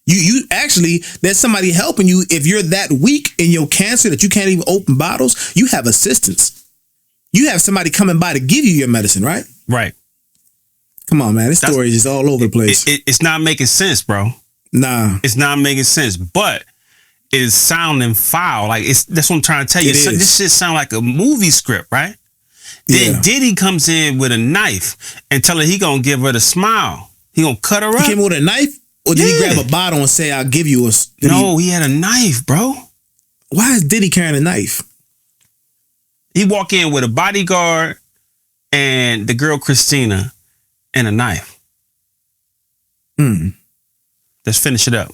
You actually, there's somebody helping you. If you're that weak in your cancer that you can't even open bottles, you have assistance. You have somebody coming by to give you your medicine, right? Right. Come on, man. This story is just all over the place. It's not making sense, bro. Nah. It's not making sense, but it's sounding foul. Like, that's what I'm trying to tell you. This shit sound like a movie script, right? Then Diddy comes in with a knife and tell her he gonna give her the smile. He gonna cut her up. He came with a knife? Or did he grab a bottle and say, I'll give you a... He had a knife, bro. Why is Diddy carrying a knife? He walk in with a bodyguard and the girl Christina and a knife. Let's finish it up.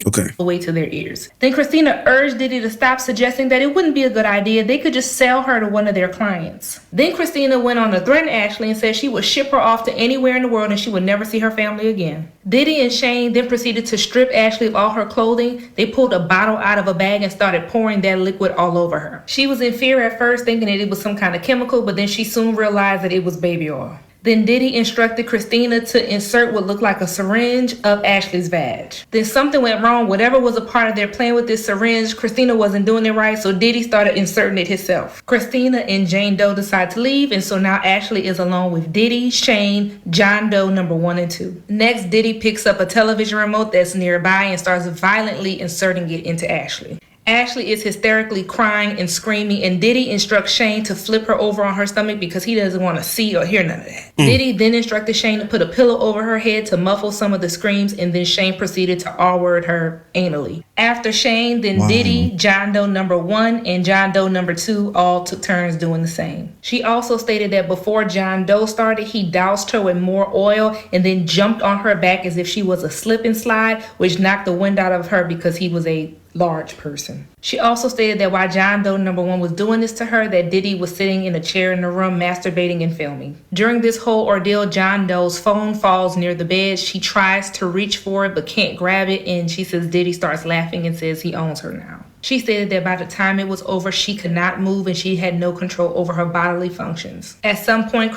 Okay. Away to their ears. Then Christina urged Diddy to stop, suggesting that it wouldn't be a good idea. They could just sell her to one of their clients. Then Christina went on to threaten Ashley and said she would ship her off to anywhere in the world and she would never see her family again. Diddy and Shane then proceeded to strip Ashley of all her clothing. They pulled a bottle out of a bag and started pouring that liquid all over her. She was in fear at first, thinking that it was some kind of chemical, but then she soon realized that it was baby oil. Then Diddy instructed Christina to insert what looked like a syringe up Ashley's vag. Then something went wrong. Whatever was a part of their plan with this syringe, Christina wasn't doing it right, so Diddy started inserting it himself. Christina and Jane Doe decide to leave, and so now Ashley is alone with Diddy, Shane, John Doe number 1 and 2. Next, Diddy picks up a television remote that's nearby and starts violently inserting it into Ashley. Ashley is hysterically crying and screaming, and Diddy instructs Shane to flip her over on her stomach because he doesn't want to see or hear none of that. Diddy then instructed Shane to put a pillow over her head to muffle some of the screams, and then Shane proceeded to R-word her anally. After Shane, then Diddy, John Doe number 1, and John Doe number 2 all took turns doing the same. She also stated that before John Doe started, he doused her with more oil and then jumped on her back as if she was a slip and slide, which knocked the wind out of her because he was a large person. She also stated that while John Doe number 1 was doing this to her, that Diddy was sitting in a chair in the room masturbating and filming. During this whole ordeal, John Doe's phone falls near the bed. She tries to reach for it but can't grab it, and she says Diddy starts laughing and says he owns her now. She stated that by the time it was over, she could not move and she had no control over her bodily functions. At some point,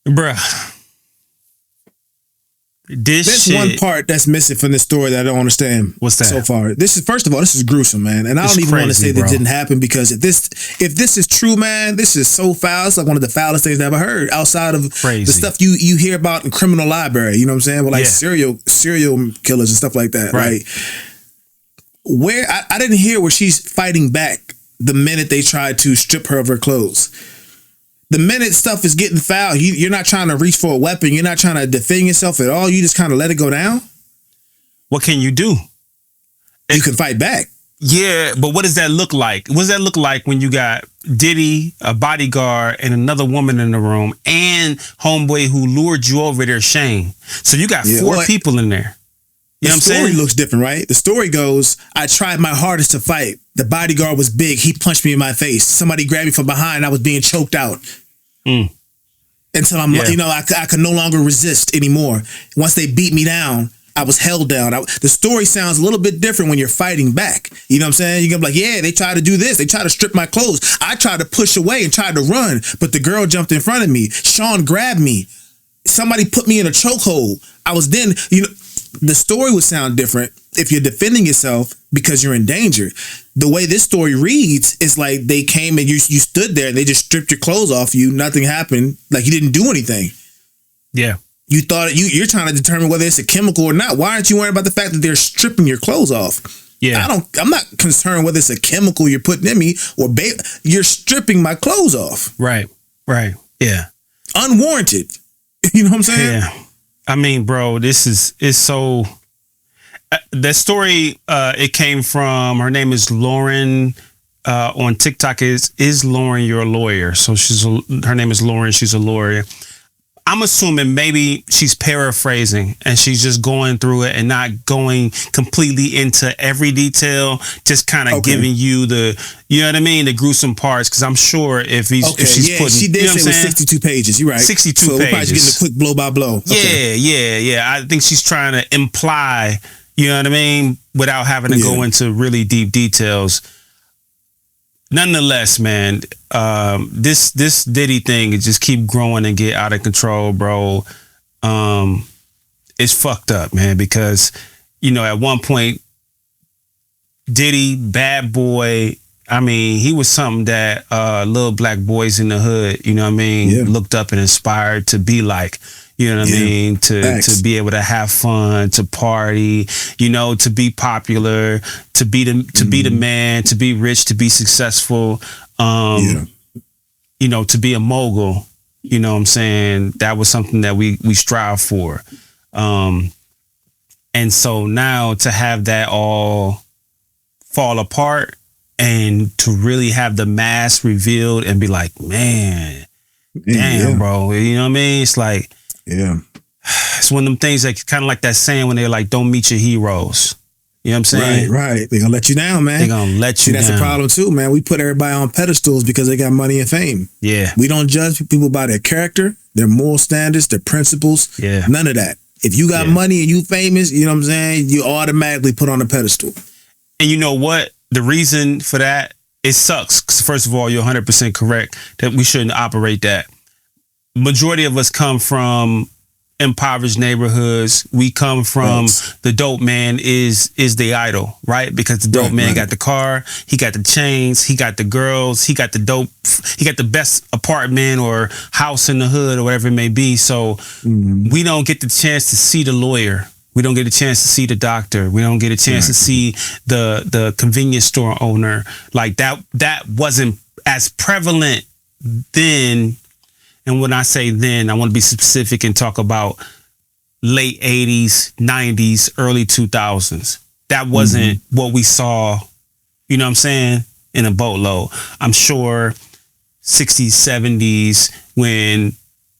bruh, There's one part that's missing from this story that I don't understand. What's that? So far, this is, first of all, this is gruesome, man, and I don't even want to say that didn't happen, because if this is true, man, this is so foul. It's like one of the foulest things I've ever heard, outside of the stuff you hear about in criminal library. You know what I'm saying? With like serial killers and stuff like that. Right. Where I didn't hear where she's fighting back the minute they tried to strip her of her clothes. The minute stuff is getting foul, you're not trying to reach for a weapon. You're not trying to defend yourself at all. You just kind of let it go down. What can you do? You can fight back. Yeah, but what does that look like? What does that look like when you got Diddy, a bodyguard, and another woman in the room, and homeboy who lured you over there, Shane? So you got four people in there. You know what I'm saying? The story looks different, right? The story goes, I tried my hardest to fight. The bodyguard was big. He punched me in my face. Somebody grabbed me from behind. I was being choked out. Until I could no longer resist anymore. Once they beat me down, I was held down. The story sounds a little bit different when you're fighting back. You know what I'm saying? You're gonna be like, yeah, they tried to do this. They tried to strip my clothes. I tried to push away and tried to run, but the girl jumped in front of me. Sean grabbed me. Somebody put me in a chokehold. I was then, the story would sound different if you're defending yourself because you're in danger. The way this story reads is like they came and you stood there and they just stripped your clothes off you. Nothing happened. Like you didn't do anything. Yeah. You thought you're trying to determine whether it's a chemical or not. Why aren't you worried about the fact that they're stripping your clothes off? Yeah. I'm not concerned whether it's a chemical you're putting in me or you're stripping my clothes off. Right. Yeah. Unwarranted. You know what I'm saying? Yeah. I mean, bro, it's so. That story, it came from, her name is Lauren. On TikTok is Lauren your lawyer? So her name is Lauren. She's a lawyer. I'm assuming maybe she's paraphrasing and she's just going through it and not going completely into every detail, just kind of giving you you know what I mean, the gruesome parts. Because I'm sure if she's putting, she did say it was 62 pages. You're right. 62 so pages. We're probably getting a quick blow by blow. Okay. Yeah. I think she's trying to imply, you know what I mean, without having to go into really deep details. Nonetheless, man, this Diddy thing is just keep growing and get out of control, bro. It's fucked up, man, because, at one point, Diddy, bad boy, I mean, he was something that little black boys in the hood, you know what I mean, looked up and inspired to be like. You know what I mean? To be able to have fun, to party, to be popular, to be the man, to be rich, to be successful, to be a mogul. You know what I'm saying? That was something that we strive for. And so now to have that all fall apart and to really have the mask revealed and be like, man, damn, bro. You know what I mean? It's like, it's one of them things that kind of like that saying when they're like, don't meet your heroes. You know what I'm saying? Right. They're going to let you down, man. They're going to let you down. That's a problem too, man. We put everybody on pedestals because they got money and fame. Yeah. We don't judge people by their character, their moral standards, their principles. Yeah. None of that. If you got money and you famous, you know what I'm saying? You automatically put on a pedestal. And you know what? The reason for that, it sucks. 'Cause first of all, you're 100% correct that we shouldn't operate that. majority of us come from impoverished neighborhoods. We come from the dope man is the idol, right? Because the dope man got the car, he got the chains, he got the girls, he got the dope, he got the best apartment or house in the hood or whatever it may be. So we don't get the chance to see the lawyer. We don't get a chance to see the doctor. We don't get a chance to see the convenience store owner. Like that wasn't as prevalent then. And when I say then, I want to be specific and talk about late 80s, 90s, early 2000s. That wasn't what we saw, you know what I'm saying, in a boatload. I'm sure 60s, 70s, when,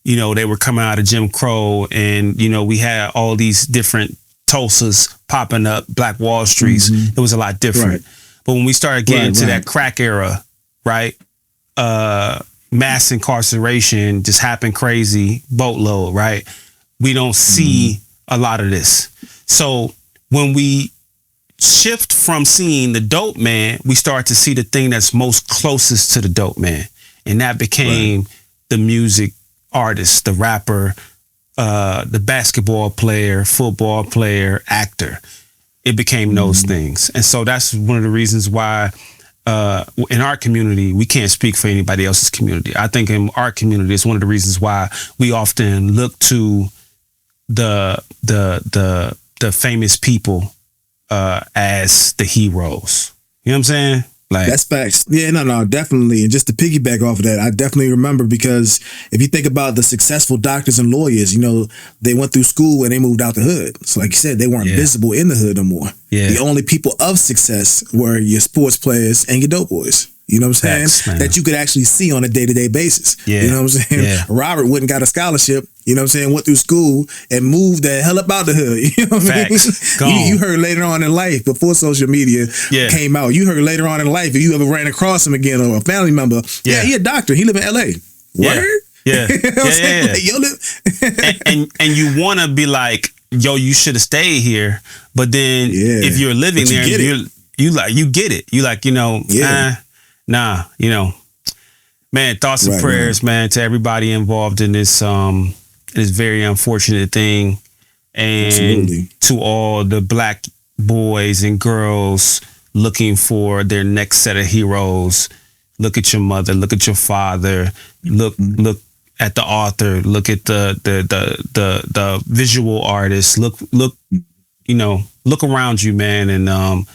you know, they were coming out of Jim Crow and, you know, we had all these different Tulsas popping up, Black Wall Streets. It was a lot different. But when we started getting into that crack era, right, mass incarceration just happened crazy, boatload, right? We don't see a lot of this. So when we shift from seeing the dope man, we start to see the thing that's most closest to the dope man. And that became the music artist, the rapper, the basketball player, football player, actor. It became those things. And so that's one of the reasons why in our community, we can't speak for anybody else's community. I think in our community, it's one of the reasons why we often look to the famous people as the heroes. You know what I'm saying? Like, that's facts. Yeah, no, definitely. And just to piggyback off of that, I definitely remember, because if you think about the successful doctors and lawyers, you know, they went through school and they moved out the hood. So like you said, they weren't visible in the hood no more. The only people of success were your sports players and your dope boys. You know what I'm saying? That you could actually see on a day-to-day basis. You know what I'm saying? Robert wouldn't got a scholarship, you know what I'm saying, went through school and moved the hell up out the hood. You know what I mean? You heard later on in life, before social media came out, you heard later on in life, if you ever ran across him again or a family member, he a doctor, he live in LA. Word? Yeah. You know what I'm saying? Like, yo, and you want to be like, yo, you should have stayed here. But then if you're living there, you get it. You like, you know, nah, you know, man, thoughts and prayers, man, to everybody involved in this very unfortunate thing. And to all the Black boys and girls looking for their next set of heroes. Look at your mother, look at your father, look at the author, look at the visual artist, look, you know, look around you, man, and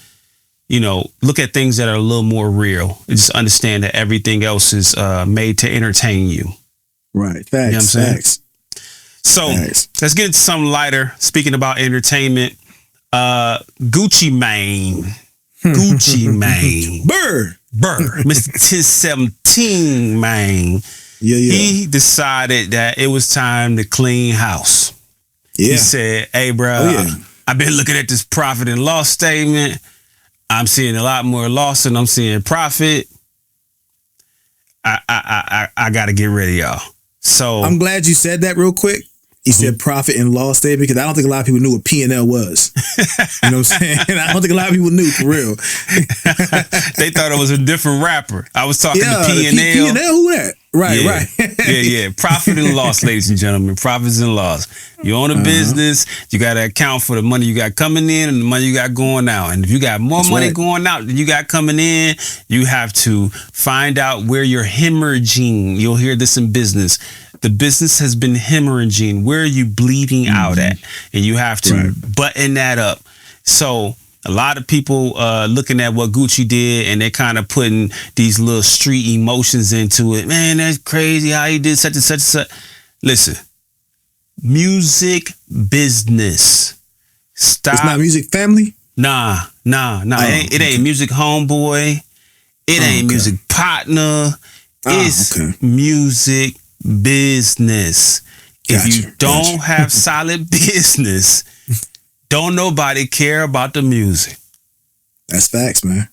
you know, look at things that are a little more real. Just understand that everything else is made to entertain you. Right. Facts. You know what I'm saying? Facts. So let's get into something lighter. Speaking about entertainment, Gucci Mane. Gucci Mane. Burr. Mr. 1017 Mane. He decided that it was time to clean house. He said, hey, bro, I've been looking at this profit and loss statement. I'm seeing a lot more loss than I'm seeing profit. I got to get rid of y'all. So I'm glad you said that real quick. You said profit and loss statement, because I don't think a lot of people knew what P&L was. You know what I'm saying? I don't think a lot of people knew, for real. They thought it was a different rapper. I was talking to P&L. P&L, who that? Right. Yeah. Profit and loss, ladies and gentlemen. Profits and loss. You own a business. You got to account for the money you got coming in and the money you got going out. And if you got more money going out than you got coming in, you have to find out where you're hemorrhaging. You'll hear this in business. The business has been hemorrhaging. Where are you bleeding out at? And you have to button that up. So a lot of people looking at what Gucci did, and they're kind of putting these little street emotions into it. Man, that's crazy how he did such and such and such. Listen, music business. Stop. It's not music family? Nah. It ain't music homeboy. It ain't music partner. It's music business. If you don't have solid business, don't nobody care about the music. That's facts, man.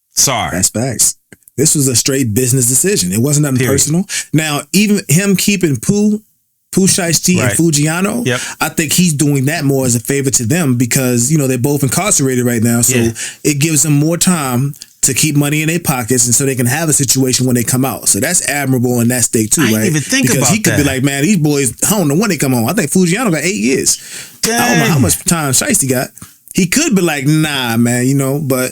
Sorry. That's facts. This was a straight business decision. It wasn't nothing personal. Now, even him keeping Pooh Shiesty and Fujiano, I think he's doing that more as a favor to them, because, you know, they're both incarcerated right now. So it gives them more time to keep money in their pockets, and so they can have a situation when they come out. So that's admirable in that state too, I right? didn't even think because about he could that. be like, man, these boys, I don't know when they come home. I think Fujiano got 8 years. Dang. I don't know how much time Shiesty got. He could be like, nah, man, you know, but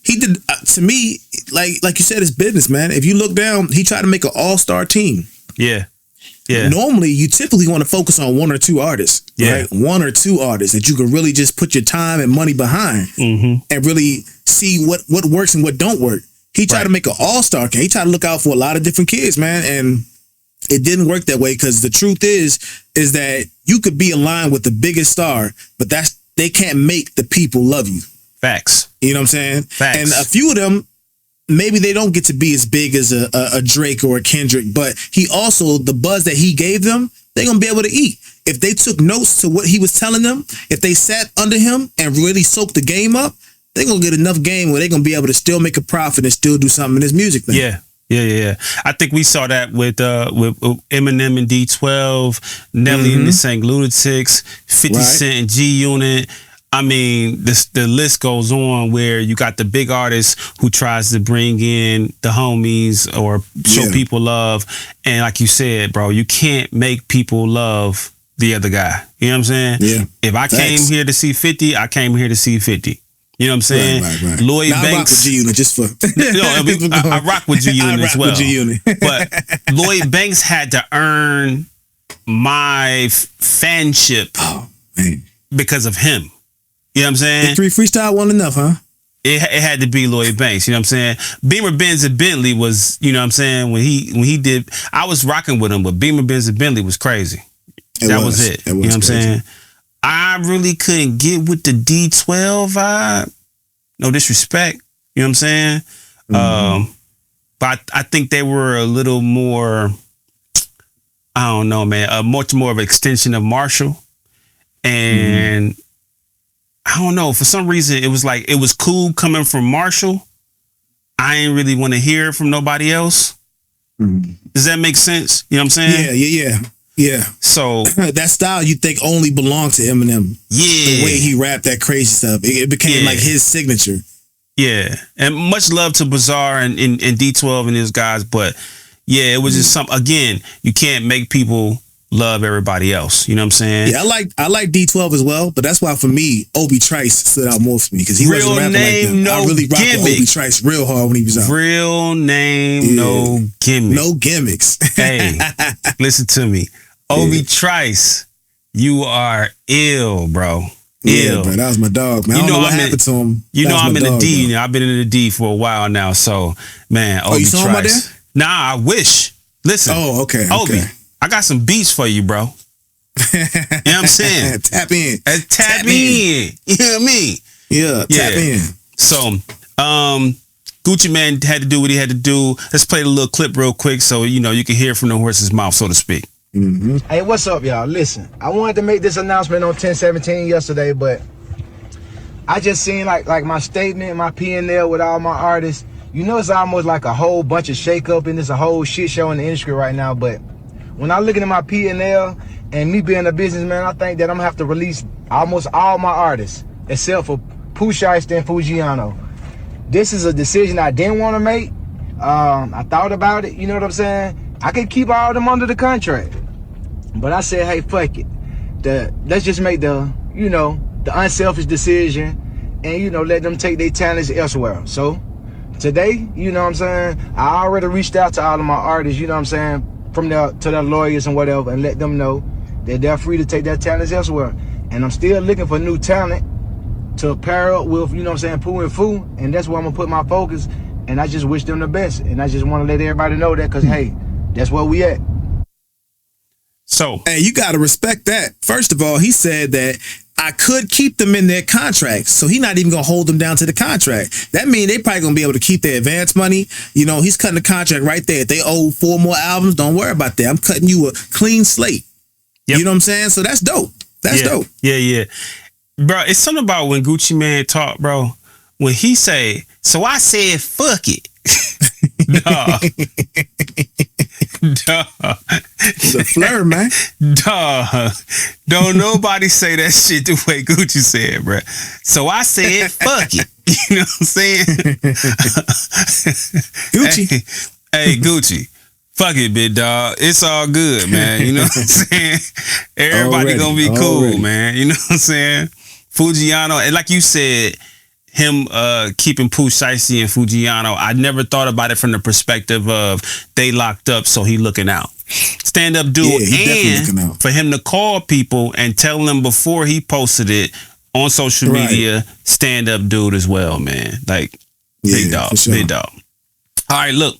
he did. To me, like you said, it's business, man. If you look down, he tried to make an all-star team. Yeah. Yeah. Normally, you typically want to focus on 1 or 2 artists, right? 1 or 2 artists that you can really just put your time and money behind, and really see what works and what don't work. He tried to make an all-star. He tried to look out for a lot of different kids, man, and it didn't work that way, because the truth is that you could be aligned with the biggest star, but they can't make the people love you. Facts. You know what I'm saying? Facts. And a few of them, maybe they don't get to be as big as a Drake or a Kendrick, but he also, the buzz that he gave them, they're going to be able to eat. If they took notes to what he was telling them, if they sat under him and really soaked the game up, they're going to get enough game where they're going to be able to still make a profit and still do something in this music thing. Yeah. I think we saw that with Eminem and D12, Nelly and the St. Lunatics, 50 Cent and G Unit. I mean, the list goes on, where you got the big artist who tries to bring in the homies or show people love. And like you said, bro, you can't make people love the other guy. You know what I'm saying? Yeah. If I came here to see 50, I came here to see 50. You know what I'm saying? Right. Lloyd now, Banks. I rock with G-Unit just for... I rock with G-Unit as well. With G-Unit. But Lloyd Banks had to earn my fanship because of him. You know what I'm saying? The 3 freestyle wasn't enough, huh? It had to be Lloyd Banks. You know what I'm saying? Beamer, Benz, and Bentley was, you know what I'm saying, when he did, I was rocking with him, but Beamer, Benz, and Bentley was crazy. That was it. You know what I'm saying? I really couldn't get with the D12 vibe. No disrespect. You know what I'm saying? But I think they were a little more, I don't know, man, much more of an extension of Marshall. And I don't know, for some reason, it was like, it was cool coming from Marshall. I ain't really want to hear it from nobody else. Does that make sense? You know what I'm saying? Yeah. So that style you think only belonged to Eminem. Yeah. The way he rapped that crazy stuff. It became like his signature. Yeah. And much love to Bizarre and D12 and his guys, but yeah, it was just something, again, you can't make people love everybody else. You know what I'm saying? Yeah, I like D12 as well, but that's why for me, Obi Trice stood out more for me, because he wasn't rapping like them. I really rocked with Obi Trice real hard when he was out. Real name, no gimmick. No gimmicks. Hey, listen to me. Obi Trice, you are ill, bro. Yeah, bro, that was my dog, man. I don't know what happened to him. You know I'm in the D. You know, I've been in the D for a while now, so, man, Obi you saw him out there? Nah, I wish. Listen. Oh, okay. Obi, I got some beats for you, bro. You know what I'm saying? Tap in. Tap in. You know what I mean? Yeah, tap in. So, Gucci Man had to do what he had to do. Let's play the little clip real quick so, you know, you can hear from the horse's mouth, so to speak. Hey, what's up, y'all? Listen, I wanted to make this announcement on 10/17 yesterday, but I just seen like my statement, my P&L with all my artists. You know, it's almost like a whole bunch of shake-up and it's a whole shit show in the industry right now, but when I'm looking at my P&L and me being a businessman, I think that I'm gonna have to release almost all my artists except for Pooh Shiesty and Fujiano. This is a decision I didn't want to make. I thought about it, you know what I'm saying? I could keep all of them under the contract. But I said, hey, fuck it. Let's just make the unselfish decision and, let them take their talents elsewhere. So today, you know what I'm saying, I already reached out to all of my artists, you know what I'm saying, to their lawyers and whatever, and let them know that they're free to take their talents elsewhere. And I'm still looking for new talent to pair up with, you know what I'm saying, Pooh and Fu, and that's where I'm gonna put my focus. And I just wish them the best. And I just want to let everybody know that, because hey, that's where we at. So, hey, you got to respect that. First of all, he said that I could keep them in their contract, so he's not even gonna hold them down to the contract. That means they probably gonna be able to keep their advance money. You know, he's cutting the contract right there. If they owe 4 more albums, don't worry about that. I'm cutting you a clean slate. Yep. You know what I'm saying? So that's dope. That's dope. Yeah. Bro, it's something about when Gucci Man talk, bro. When he say, so I said, fuck it. Duh. It's a flirt, man. Duh. Don't nobody say that shit the way Gucci said, bro. So I said, fuck it. You know what I'm saying? Gucci. Hey, Gucci. Fuck it, big dog. It's all good, man. You know what I'm saying? Everybody gonna be cool, man. You know what I'm saying? Fujiano, and like you said, him keeping Pooh Shiesty and Fujiano, I never thought about it from the perspective of they locked up, so he looking out. Stand up dude, and for him to call people and tell them before he posted it on social media, stand up dude as well, man. Like, big dog, sure. Big dog. All right, look,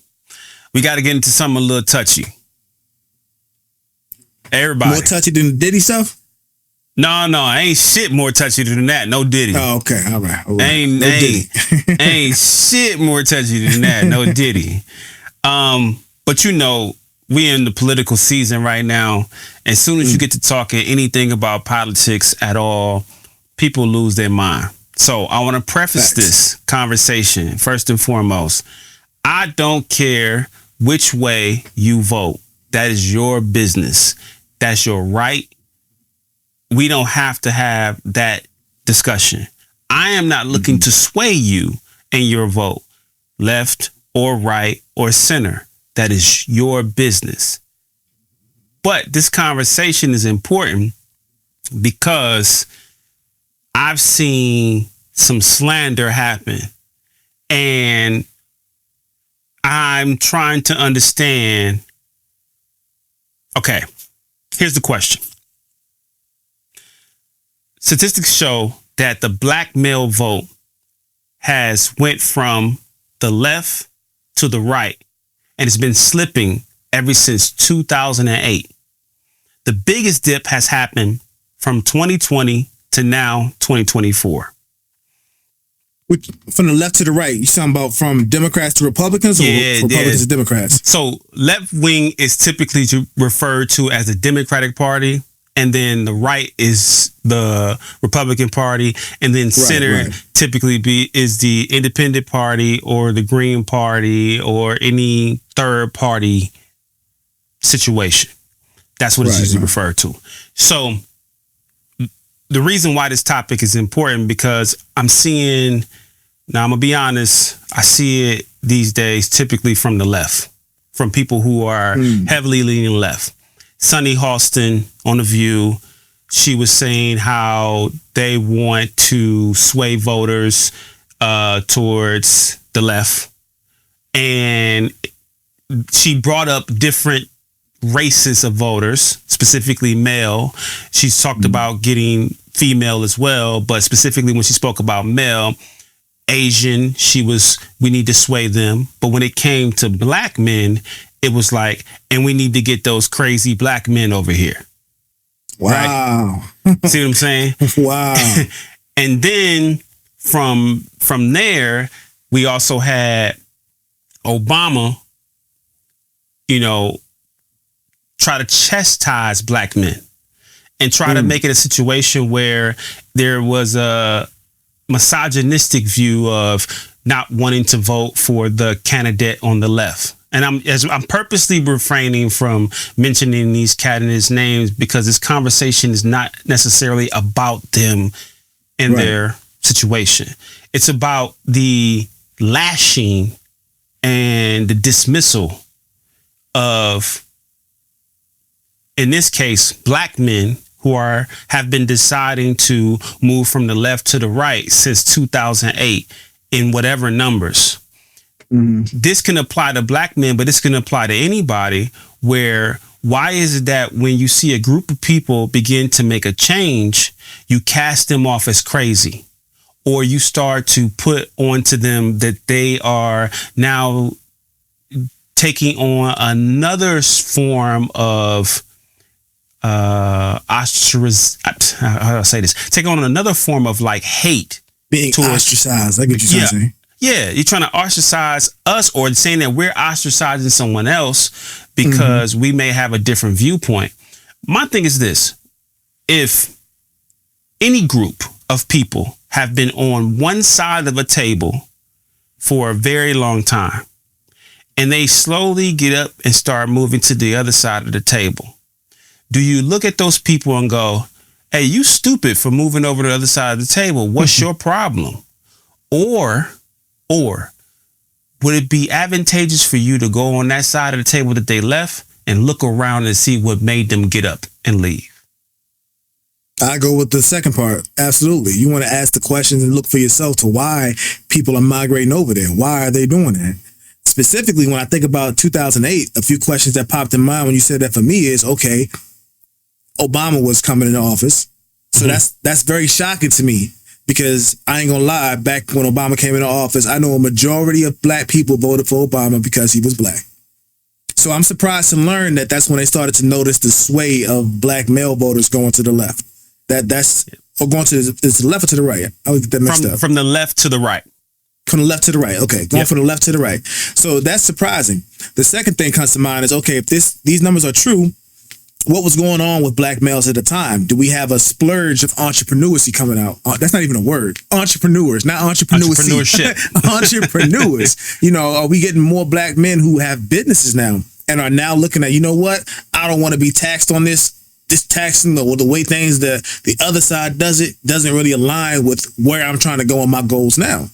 we got to get into something a little touchy. Everybody. More touchy than the Diddy stuff? No, ain't shit more touchy than that. No Diddy. Oh, okay. All right. Ain't shit more touchy than that. No Diddy. But you know, we in the political season right now. As soon as you get to talking anything about politics at all, people lose their mind. So I want to preface this conversation first and foremost. I don't care which way you vote. That is your business. That's your right. We don't have to have that discussion. I am not looking to sway you in your vote, left or right or center. That is your business. But this conversation is important because I've seen some slander happen, and I'm trying to understand. Okay, here's the question. Statistics show that the black male vote has went from the left to the right, and it's been slipping ever since 2008. The biggest dip has happened from 2020 to now 2024. From the left to the right, you talking about from Democrats to Republicans, or Republicans to Democrats? So left wing is typically referred to as the Democratic Party, and then the right is the Republican Party, and then center typically is the Independent Party or the Green Party or any third party situation. That's what it's usually referred to. So the reason why this topic is important, because I'm seeing, now I'm gonna be honest, I see it these days typically from the left, from people who are heavily leaning left. Sunny Halston on The View, she was saying how they want to sway voters towards the left. And she brought up different races of voters, specifically male. She's talked about getting female as well, but specifically when she spoke about male, Asian, we need to sway them. But when it came to black men, it was like, and we need to get those crazy black men over here. Wow. Right? See what I'm saying? Wow. And then from there, we also had Obama, try to chastise black men and try to make it a situation where there was a misogynistic view of not wanting to vote for the candidate on the left. And I'm purposely refraining from mentioning these candidates' names because this conversation is not necessarily about them and their situation. It's about the lashing and the dismissal of, in this case, black men who have been deciding to move from the left to the right since 2008 in whatever numbers. This can apply to black men, but this can apply to anybody. Why is it that when you see a group of people begin to make a change, you cast them off as crazy, or you start to put onto them that they are now taking on another form of ostracized? How do I say this? Taking on another form of like hate, being ostracized. I get you saying. Yeah, you're trying to ostracize us, or saying that we're ostracizing someone else because we may have a different viewpoint. My thing is this: if any group of people have been on one side of a table for a very long time, and they slowly get up and start moving to the other side of the table, do you look at those people and go, hey, you stupid for moving over to the other side of the table? What's your problem? Or would it be advantageous for you to go on that side of the table that they left and look around and see what made them get up and leave? I go with the second part. Absolutely. You want to ask the questions and look for yourself to why people are migrating over there. Why are they doing that? Specifically, when I think about 2008, a few questions that popped in mind when you said that for me is, okay, Obama was coming into office. So that's very shocking to me, because I ain't gonna lie, back when Obama came into office, I know a majority of black people voted for Obama because he was black. So I'm surprised to learn that that's when they started to notice the sway of black male voters going to the left. Or going to the left or to the right? I would get that mixed up. From the left to the right. From the left to the right. Okay. Going from the left to the right. So that's surprising. The second thing comes to mind is, okay, if these numbers are true, what was going on with black males at the time? Do we have a splurge of entrepreneurship coming out? That's not even a word. Entrepreneurs, not entrepreneurship. Entrepreneurs. Are we getting more black men who have businesses now and are now looking at, you know what? I don't want to be taxed on this taxing, or the way things the other side doesn't really align with where I'm trying to go on my goals now.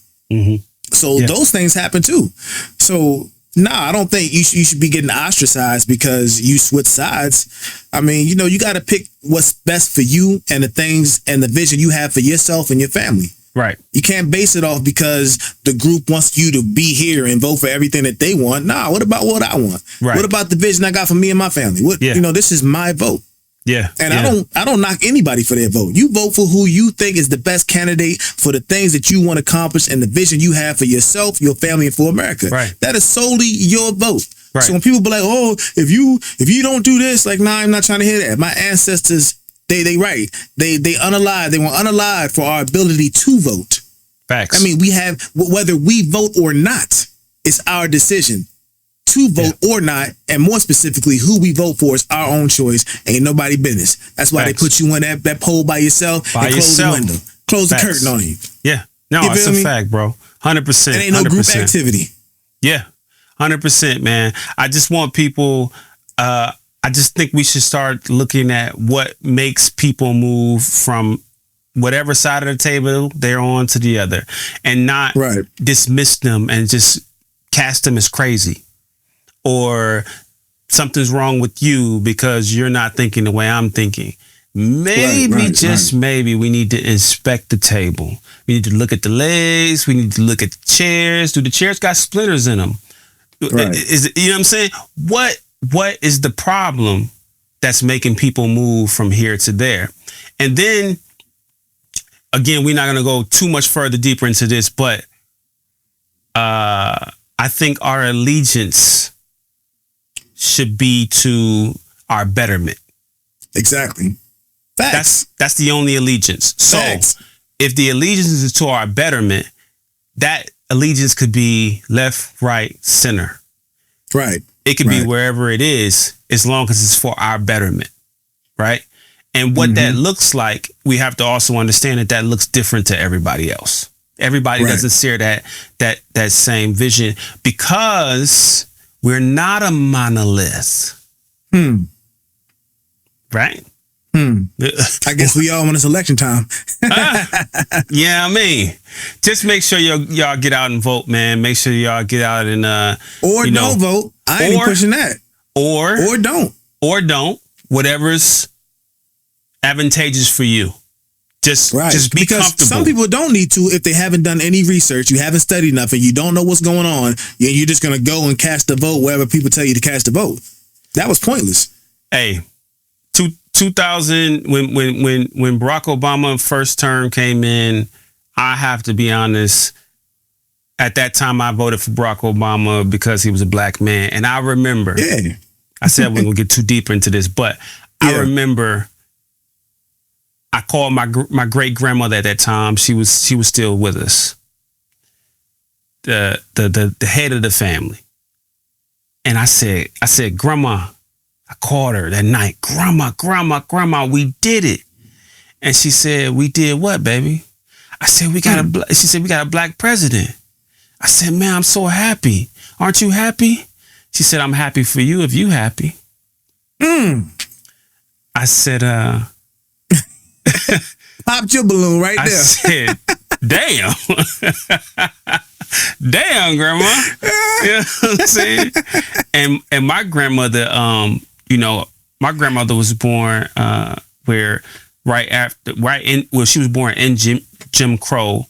So those things happen too. So I don't think you should be getting ostracized because you switch sides. I mean, you got to pick what's best for you and the things and the vision you have for yourself and your family. Right. You can't base it off because the group wants you to be here and vote for everything that they want. What about what I want? Right. What about the vision I got for me and my family? This is my vote. Yeah. And I don't knock anybody for their vote. You vote for who you think is the best candidate for the things that you want to accomplish and the vision you have for yourself, your family, and for America. Right. That is solely your vote. Right. So when people be like, oh, if you don't do this, like, I'm not trying to hear that. My ancestors, they right. They unalive. They were unalive for our ability to vote. Facts. I mean, we have, whether we vote or not, it's our decision to vote or not, and more specifically, who we vote for is our own choice. Ain't nobody business. That's why they put you in that poll by yourself and close the window, close the curtain on you. Yeah, no, it's a fact, bro. 100%. It ain't no 100%. Group activity. Yeah, 100%, man. I just want people. I just think we should start looking at what makes people move from whatever side of the table they're on to the other, and not dismiss them and just cast them as crazy. Or something's wrong with you because you're not thinking the way I'm thinking. Maybe, maybe we need to inspect the table. We need to look at the legs. We need to look at the chairs. Do the chairs got splinters in them? Right. You know what I'm saying? What is the problem that's making people move from here to there? And then, again, we're not going to go too much further deeper into this, but I think our allegiance should be to our betterment. Exactly. Facts. That's the only allegiance. Facts. So if the allegiance is to our betterment, that allegiance could be left, right, center. Right. It could be wherever it is, as long as it's for our betterment. Right. And what that looks like, we have to also understand that looks different to everybody else. Everybody doesn't share that same vision, because we're not a monolith. Right? I guess we all when it's election time. Yeah, I mean, just make sure y'all get out and vote, man. Make sure y'all get out and don't vote. I ain't pushing that. Or don't. Whatever's advantageous for you. Just be because comfortable. Some people don't need to if they haven't done any research, you haven't studied enough, and you don't know what's going on. You're just gonna go and cast a vote wherever people tell you to cast a vote. That was pointless. Hey, 2000 when Barack Obama first term came in, I have to be honest. At that time, I voted for Barack Obama because he was a black man, and I remember. Yeah. I said we won't get too deep into this, but I remember. I called my great grandmother at that time. She was still with us. The head of the family. And I said, Grandma, I called her that night. Grandma, we did it. And she said, we did what, baby? I said, she said, we got a black president. I said, man, I'm so happy. Aren't you happy? She said, I'm happy for you if you happy. I said, popped your balloon right there. Damn. Damn, grandma. You know what I'm saying? And my grandmother, my grandmother was born she was born in Jim Crow,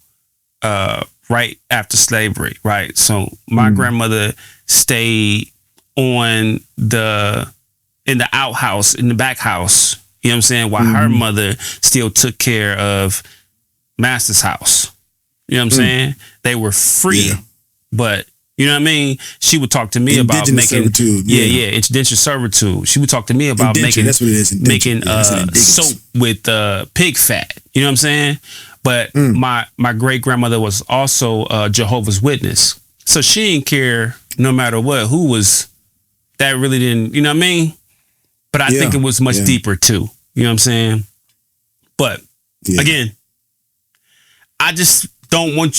right after slavery, right? So my grandmother stayed in the outhouse, in the back house, you know what I'm saying, while her mother still took care of master's house. You know what I'm saying? They were free, but you know what I mean? She would talk to me about making indentured servitude. She would talk to me about making soap with pig fat. You know what I'm saying? But my great grandmother was also a Jehovah's Witness, so she didn't care no matter what who was. That really didn't, you know what I mean? But I think it was much deeper too. You know what I'm saying? But again, I just don't want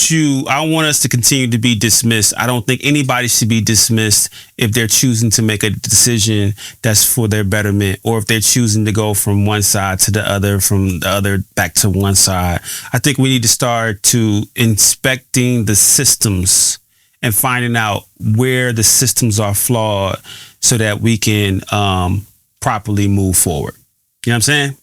us to continue to be dismissed. I don't think anybody should be dismissed if they're choosing to make a decision that's for their betterment, or if they're choosing to go from one side to the other, from the other back to one side. I think we need to start to inspecting the systems and finding out where the systems are flawed so that we can properly move forward. You know what I'm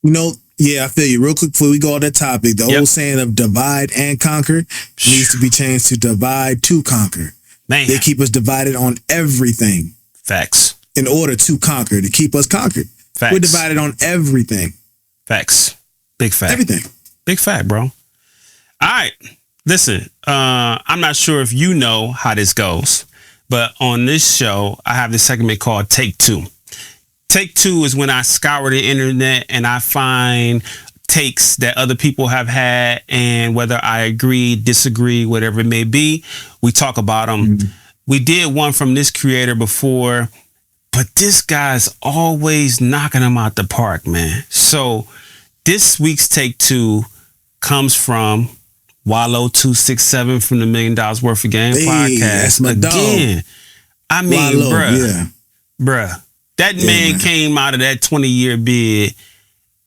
saying? Yeah, I feel you. Real quick before we go on that topic, the old saying of divide and conquer needs to be changed to divide to conquer. Man. They keep us divided on everything. Facts. In order to conquer, to keep us conquered. Facts. We're divided on everything. Facts. Big fact. Everything. Big fact, bro. All right. Listen, I'm not sure if you know how this goes, but on this show, I have this segment called Take Two. Take two is when I scour the internet and I find takes that other people have had, and whether I agree, disagree, whatever it may be, we talk about them. We did one from this creator before, but this guy's always knocking them out the park, man. So this week's Take Two comes from Wallow267 from the $1 Million Worth of Game podcast. That's my again. Dog. I mean, Wallow, bruh. That man came out of that 20-year bid,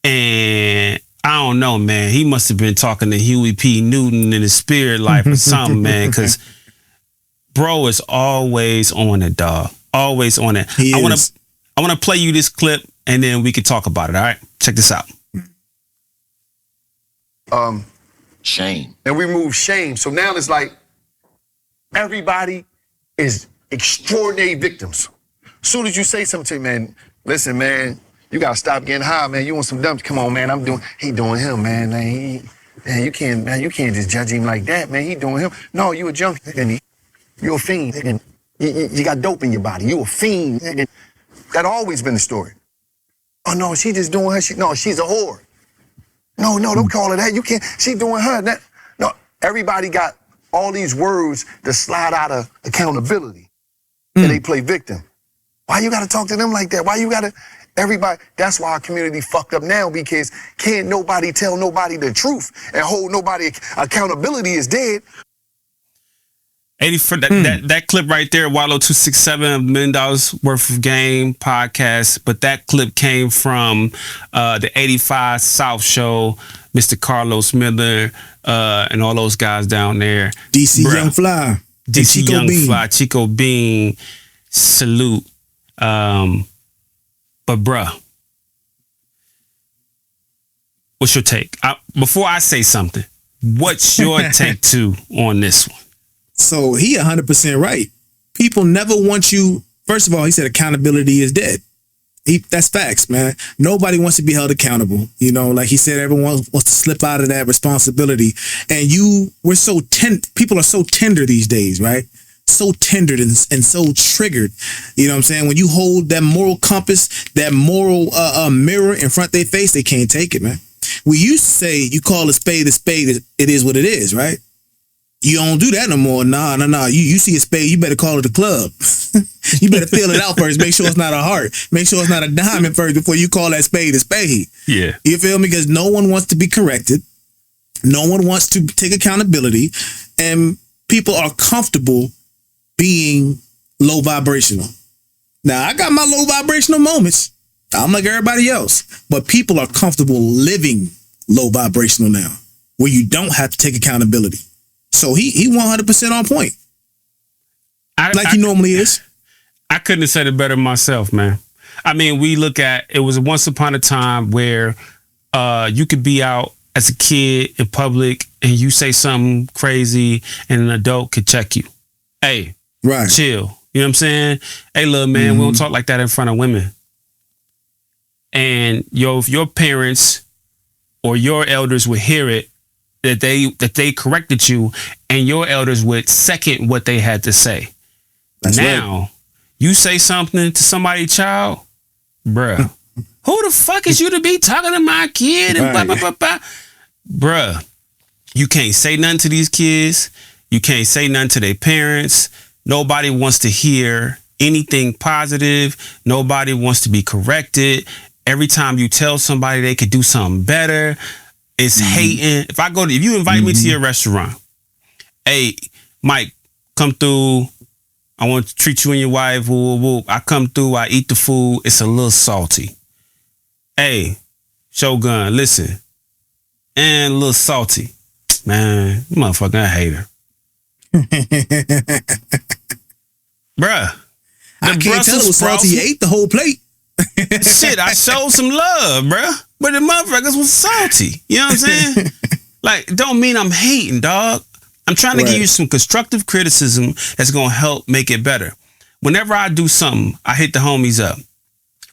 and I don't know, man. He must have been talking to Huey P. Newton in his spirit life or something, man, because bro is always on it, dog. Always on it. I want to play you this clip, and then we can talk about it, all right? Check this out. Shame. And we remove shame. So now it's like everybody is extraordinary victims. Soon as you say something to me, man, listen, man, you gotta stop getting high, man. You want some dump? Come on, man. He doing him, man. You can't just judge him like that, man. He doing him. No, you a junkie, and you a fiend, and you got dope in your body. You a fiend. And that always been the story. Oh no, she just doing her. No, she's a whore. No, don't call her that. You can't. She doing her. That. No, everybody got all these words to slide out of accountability, and they play victim. Why you gotta talk to them like that? Why you gotta, everybody, that's why our community fucked up now, because can't nobody tell nobody the truth and hold nobody, accountability is dead. 80 for that clip right there, Wallow267 of $1 Million Worth of Game podcast, but that clip came from the 85 South show, Mr. Carlos Miller, and all those guys down there. DC Young Fly. DC Young Fly, Chico Bean, salute. But bruh, what's your take? Before I say something, what's your take two on this one? So he 100% right. People never want you. First of all, he said accountability is dead. That's facts, man. Nobody wants to be held accountable. You know, like he said, everyone wants to slip out of that responsibility. And people are so tender these days, right? So tendered and so triggered. You know what I'm saying? When you hold that moral compass, that moral mirror in front of their face, they can't take it, man. We used to say, you call a spade, it is what it is, right? You don't do that no more. Nah. You see a spade, you better call it a club. You better feel it out first. Make sure it's not a heart. Make sure it's not a diamond first before you call that spade a spade. Yeah. You feel me? Because no one wants to be corrected. No one wants to take accountability. And people are comfortable being low vibrational. Now, I got my low vibrational moments. I'm like everybody else. But people are comfortable living low vibrational now. where you don't have to take accountability. So he 100% on point. He normally is. I couldn't have said it better myself, man. I mean, we look at, it was once upon a time where you could be out as a kid in public and you say something crazy and an adult could check you. Hey, right, chill. You know what I'm saying? Hey, little man, we don't talk like that in front of women. And if your parents or your elders would hear it, that they corrected you, and your elders would second what they had to say. That's now, right. You say something to somebody's child, bruh. Who the fuck is you to be talking to my kid? And blah, blah, blah, blah. Bruh, you can't say nothing to these kids. You can't say nothing to their parents. Nobody wants to hear anything positive. Nobody wants to be corrected. Every time you tell somebody they could do something better, it's hating. If you invite me to your restaurant, hey, Mike, come through. I want to treat you and your wife. Woo, woo, woo. I come through. I eat the food. It's a little salty. Hey, Shogun, listen. And a little salty. Man, motherfucker, I hate her. Bruh. I can't tell it was salty. You ate the whole plate. Shit, I showed some love, bruh. But the motherfuckers was salty. You know what I'm saying? Like, don't mean I'm hating, dog. I'm trying to give you some constructive criticism that's going to help make it better. Whenever I do something, I hit the homies up.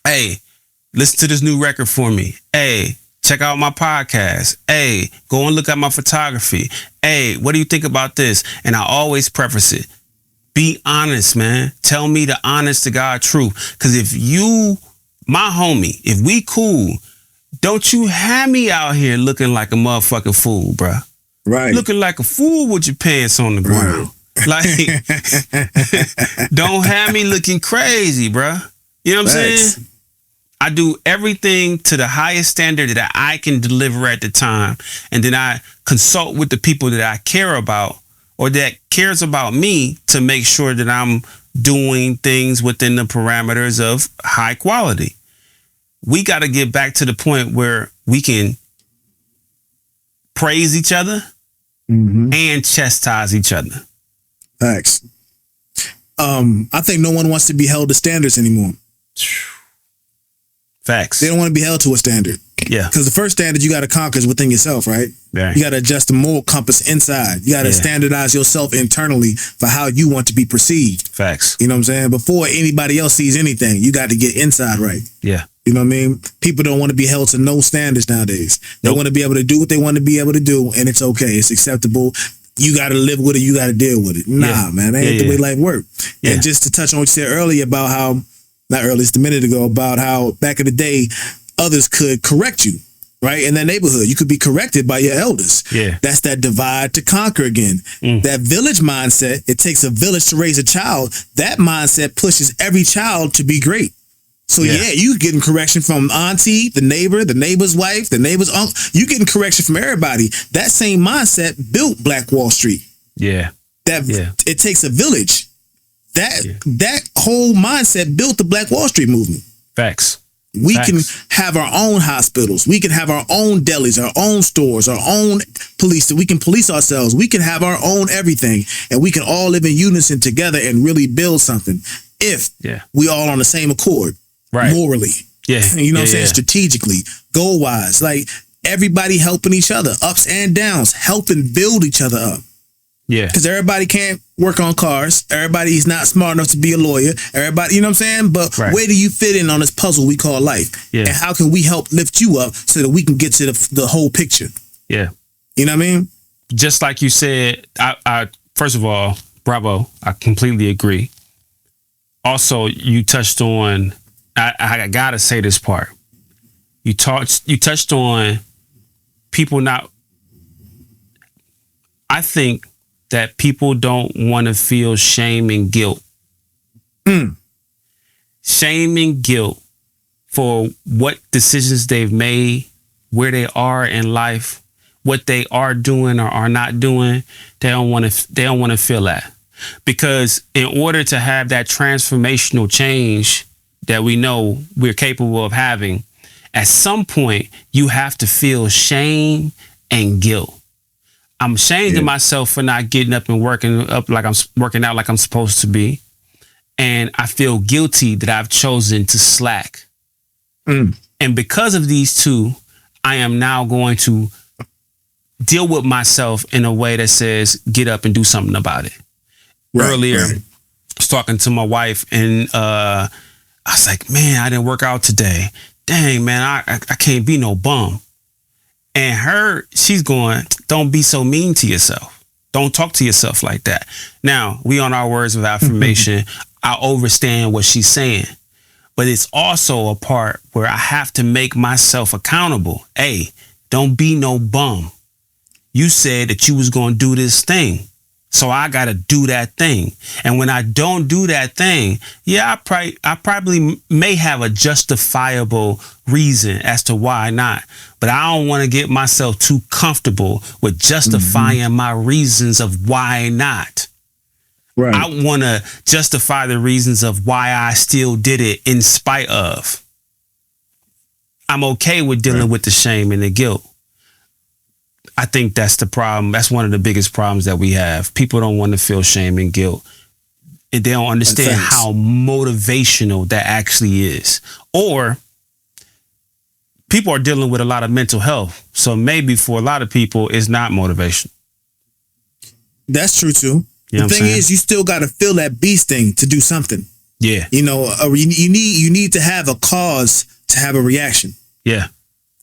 Hey, listen to this new record for me. Hey, check out my podcast. Hey, go and look at my photography. Hey, what do you think about this? And I always preface it. Be honest, man. Tell me the honest to God truth. Because if you, my homie, if we cool, don't you have me out here looking like a motherfucking fool, bruh. Right. Looking like a fool with your pants on the ground. Right. Like, don't have me looking crazy, bruh. You know what I'm saying? I do everything to the highest standard that I can deliver at the time. And then I consult with the people that I care about or that cares about me to make sure that I'm doing things within the parameters of high quality. We got to get back to the point where we can praise each other and chastise each other. Facts. I think no one wants to be held to standards anymore. Facts. They don't want to be held to a standard. Yeah. Because the first standard you got to conquer is within yourself, right? Yeah. You got to adjust the moral compass inside. You got to standardize yourself internally for how you want to be perceived. Facts. You know what I'm saying? Before anybody else sees anything, you got to get inside right. Yeah. You know what I mean? People don't want to be held to no standards nowadays. They want to be able to do what they want to be able to do, and it's okay. It's acceptable. You got to live with it. You got to deal with it. Nah, man, that ain't the way life works. Yeah. And just to touch on what you said earlier about how, not earlier, just a minute ago, about how back in the day, others could correct you, right? In that neighborhood, you could be corrected by your elders. Yeah. That's that divide to conquer again. That village mindset, it takes a village to raise a child. That mindset pushes every child to be great. So you getting correction from auntie, the neighbor's wife, the neighbor's uncle. You getting correction from everybody. That same mindset built Black Wall Street. Yeah. It takes a village. That whole mindset built the Black Wall Street movement. Facts. We can have our own hospitals. We can have our own delis, our own stores, our own police. We can police ourselves. We can have our own everything. And we can all live in unison together and really build something if we all on the same accord. Right. Morally. Yeah. You know what I'm saying? Strategically, goal wise. Like everybody helping each other, ups and downs, helping build each other up. Yeah. Because everybody can't work on cars. Everybody's not smart enough to be a lawyer. Everybody, you know what I'm saying? But where do you fit in on this puzzle we call life? Yeah. And how can we help lift you up so that we can get to the whole picture? Yeah. You know what I mean? Just like you said, I first of all, bravo. I completely agree. Also, you touched on, I gotta say this part. You touched on people not. I think that people don't want to feel shame and guilt. Shame and guilt for what decisions they've made, where they are in life, what they are doing or are not doing. They don't want to feel that, because in order to have that transformational change that we know we're capable of having, at some point you have to feel shame and guilt. I'm ashamed of myself for not getting up and working out like I'm supposed to be. And I feel guilty that I've chosen to slack. And because of these two, I am now going to deal with myself in a way that says, get up and do something about it. Earlier, I was talking to my wife and I was like, man, I didn't work out today. Dang, man, I can't be no bum. And she's going, don't be so mean to yourself. Don't talk to yourself like that. Now, we on our words of affirmation. I understand what she's saying. But it's also a part where I have to make myself accountable. Hey, don't be no bum. You said that you was going to do this thing. So I got to do that thing. And when I don't do that thing, I probably may have a justifiable reason as to why not. But I don't want to get myself too comfortable with justifying my reasons of why not. Right. I want to justify the reasons of why I still did it in spite of. I'm okay with dealing with the shame and the guilt. I think that's the problem. That's one of the biggest problems that we have. People don't want to feel shame and guilt. And they don't understand how motivational that actually is. Or people are dealing with a lot of mental health. So maybe for a lot of people, it's not motivation. That's true too. You know the thing is, you still got to feel that bee sting to do something. Yeah. You know, you need to have a cause to have a reaction. Yeah.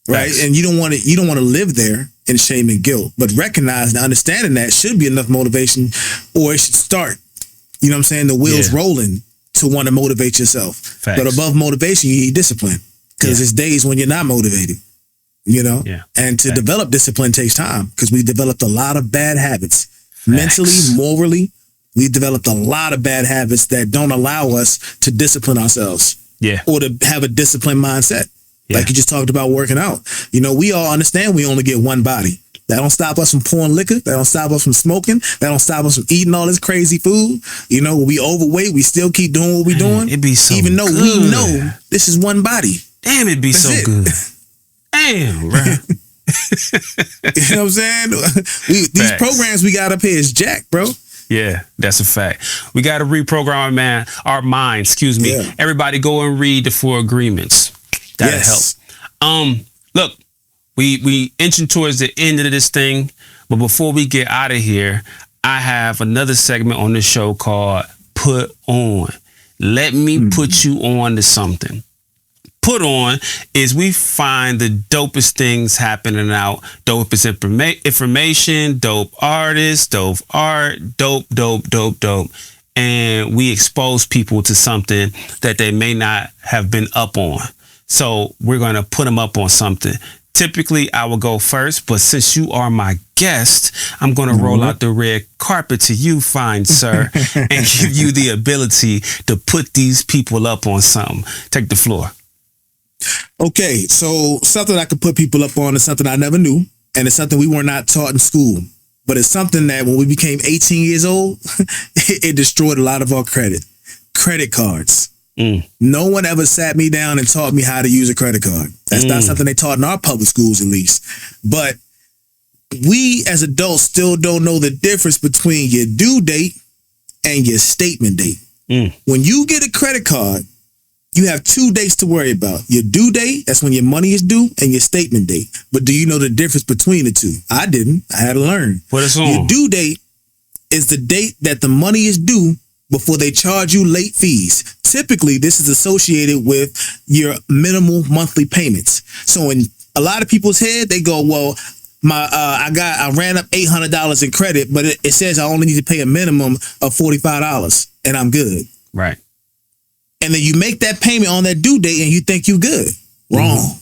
Right. Thanks. And you don't want to live there in shame and guilt, but recognizing, understanding that should be enough motivation, or it should start, you know what I'm saying? The wheels rolling to want to motivate yourself. Facts. But above motivation, you need discipline, because there's days when you're not motivated, you know? Yeah. And to Facts. develop discipline takes time, because we developed a lot of bad habits. Facts. Mentally, morally, we've developed a lot of bad habits that don't allow us to discipline ourselves. Yeah. Or to have a disciplined mindset. Yeah. Like you just talked about working out. You know, we all understand we only get one body. That don't stop us from pouring liquor. That don't stop us from smoking. That don't stop us from eating all this crazy food. You know, when we overweight, we still keep doing what we're doing. It be so even though good. we know this is one body. Damn, it be That's so it. good. Damn, bro. You know what I'm saying? These programs we got up here is jack, bro. Yeah, that's a fact. We got to reprogram our mind. Excuse me. Yeah. Everybody go and read the 4 agreements. That'll help. Look, we inching towards the end of this thing, but before we get out of here, I have another segment on the show called Put On. Let me put you on to something. Put on is we find the dopest things happening out, dopest information, dope artists, dope art, dope. And we expose people to something that they may not have been up on. So we're going to put them up on something. Typically, I will go first, but since you are my guest, I'm going to roll out the red carpet to you, fine sir, and give you the ability to put these people up on something. Take the floor. Okay, so something I could put people up on is something I never knew, and it's something we were not taught in school. But it's something that when we became 18 years old, it destroyed a lot of our credit. Credit cards. No one ever sat me down and taught me how to use a credit card. That's not something they taught in our public schools, at least. But we as adults still don't know the difference between your due date and your statement date. When you get a credit card, you have 2 dates to worry about. Your due date, that's when your money is due, and your statement date. But do you know the difference between the two? I didn't. I had to learn. What is on? Your due date is the date that the money is due before they charge you late fees. Typically, this is associated with your minimal monthly payments. So in a lot of people's head, they go, well, I ran up $800 in credit, but it says I only need to pay a minimum of $45 and I'm good. Right. And then you make that payment on that due date and you think you're good. Wrong.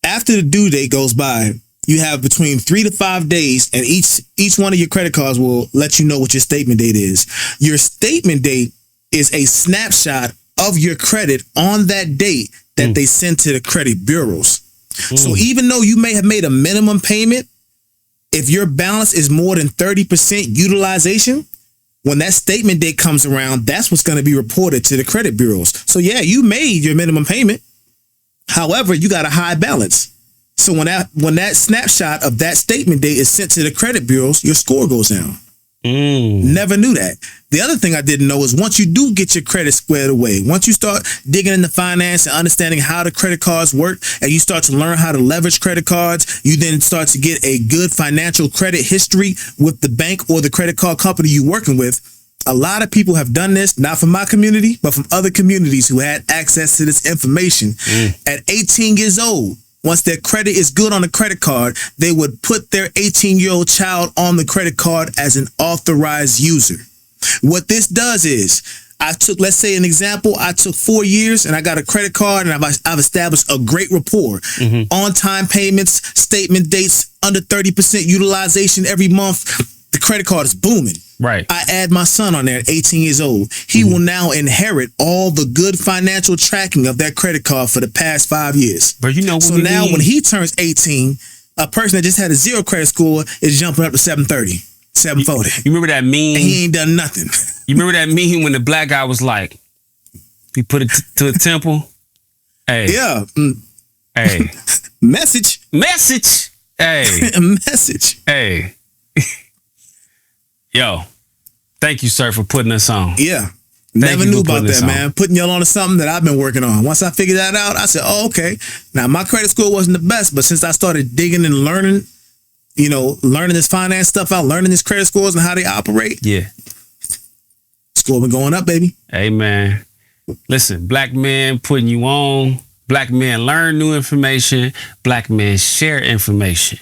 After the due date goes by, you have between 3 to 5 days, and each one of your credit cards will let you know what your statement date is. Your statement date is a snapshot of your credit on that date that they send to the credit bureaus. So even though you may have made a minimum payment, if your balance is more than 30% utilization, when that statement date comes around, that's what's going to be reported to the credit bureaus. So yeah, you made your minimum payment. However, you got a high balance. So when that snapshot of that statement date is sent to the credit bureaus, your score goes down. Never knew that. The other thing I didn't know is once you do get your credit squared away, once you start digging into finance and understanding how the credit cards work, and you start to learn how to leverage credit cards, you then start to get a good financial credit history with the bank or the credit card company you're working with. A lot of people have done this, not from my community, but from other communities who had access to this information. At 18 years old, once their credit is good on the credit card, they would put their 18-year-old child on the credit card as an authorized user. What this does is, let's say an example, I took 4 years and I got a credit card and I've established a great rapport. On-time payments, statement dates, under 30% utilization every month. The credit card is booming. Right. I add my son on there at 18 years old. He will now inherit all the good financial tracking of that credit card for the past 5 years. But you know what so now when he turns 18, a person that just had a 0 credit score is jumping up to 730, 740. You remember that meme? And he ain't done nothing. You remember that meme when the black guy was like, he put it to a temple? Hey. Yeah. Hey. Message. Hey. Message. Hey. Yo, thank you, sir, for putting us on. Yeah. Never knew about that, man. Putting y'all on to something that I've been working on. Once I figured that out, I said, oh, okay. Now, my credit score wasn't the best, but since I started digging and learning, learning this finance stuff out, learning these credit scores and how they operate. Yeah. Score been going up, baby. Hey, man. Listen, black men putting you on. Black men learn new information. Black men share information.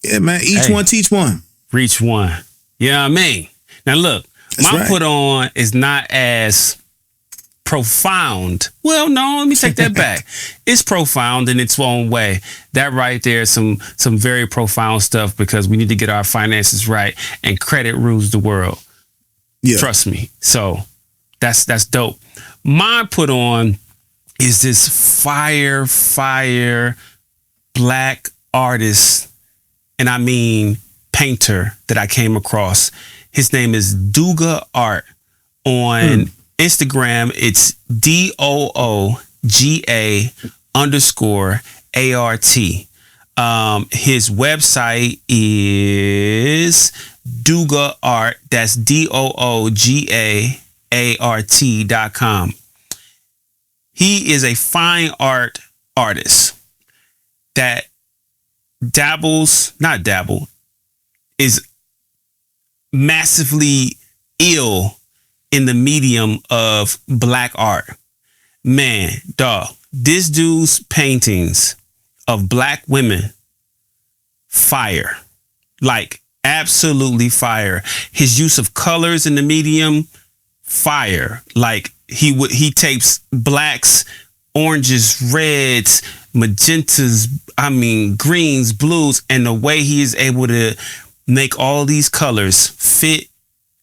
Yeah, man. Each one, teach one. Reach one. You know what I mean? Now, look. That's my right. put on is not as profound. Well, no, let me take that back. It's profound in its own way. That right there is some very profound stuff because we need to get our finances right and credit rules the world. Yeah. Trust me. So that's dope. My put on is this fire black artist, and I mean painter that I came across. His name is Douga Art. On Instagram, it's DOOGA_ART. His website is Douga Art. That's DOOGAART.com. He is a fine art artist that is massively ill in the medium of black art. Man, dog, this dude's paintings of black women, fire. Like, absolutely fire. His use of colors in the medium, fire. Like, he tapes blacks, oranges, reds, magentas, greens, blues, and the way he is able to make all these colors fit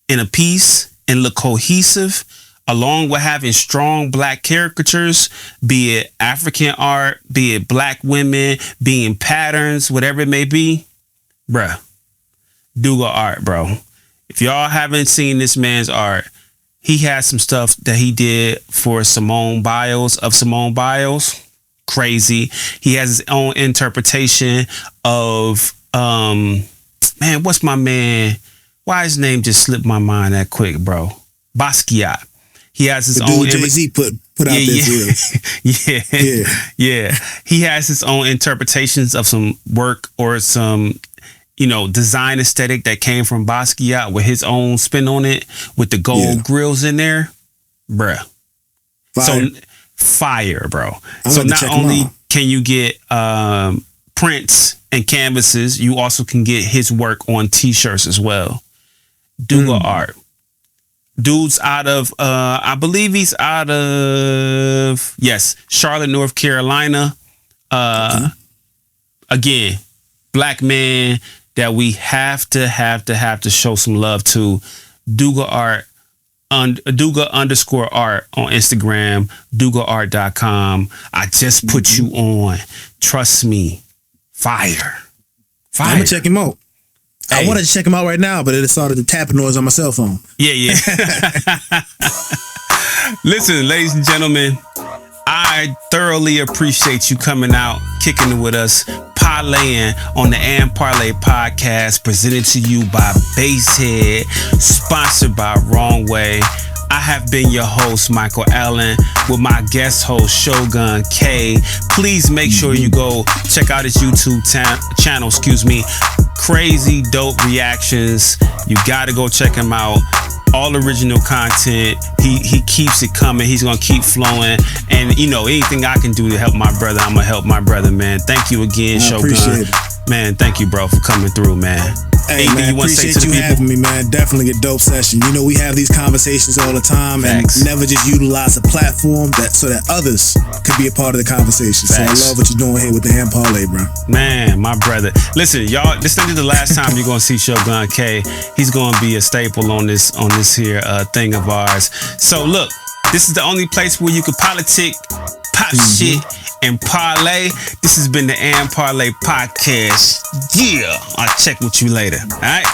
in a piece and look cohesive, along with having strong black caricatures, be it African art, be it black women, being patterns, whatever it may be. Bruh, Douga Art, bro. If y'all haven't seen this man's art, he has some stuff that he did for Simone Biles. Crazy. He has his own interpretation of what's my man? Why his name just slipped my mind that quick, bro? Basquiat. He has his own. Jay-Z put out there. Yeah. He has his own interpretations of some work or some, design aesthetic that came from Basquiat with his own spin on it, with the gold grills in there, bruh. Fire, bro. So not only can you get prints and canvases, you also can get his work on t-shirts as well. Douga Art. Dude's out of, I believe he's out of, Charlotte, North Carolina. Again, black man that we have to show some love to. Douga Art. Douga_art on Instagram, DougaArt.com. I just put you on. Trust me. Fire. I'm gonna check him out. Hey. I wanted to check him out right now, but it started the tapping noise on my cell phone. Yeah. Listen, ladies and gentlemen, I thoroughly appreciate you coming out, kicking it with us, parlaying on the AndParlay Podcast, presented to you by Basehead, sponsored by Wrong Way. I have been your host, Michael Alln, with my guest host, Shogun Kaye. Please make sure you go check out his YouTube channel, Crazy Dope Reactions. You gotta go check him out. All original content. He keeps it coming. He's gonna keep flowing. And you know, anything I can do to help my brother, I'm gonna help my brother, man. Thank you again, Shogun. Appreciate it. Man, thank you, bro, for coming through, man. Hey, Anything man, you want to say appreciate to the you people? having me, man. Definitely a dope session. You know, we have these conversations all the time. Facts. And never just utilize a platform so that others could be a part of the conversation. Facts. So I love what you're doing here with the AndParlay, bro. Man, my brother. Listen, y'all, this is the last time you're gonna see Shogun Kaye. He's gonna be a staple on this here thing of ours. So look, this is the only place where you can politic, pop shit, and parlay. This has been the AndParlay Podcast. Yeah, I'll check with you later. All right.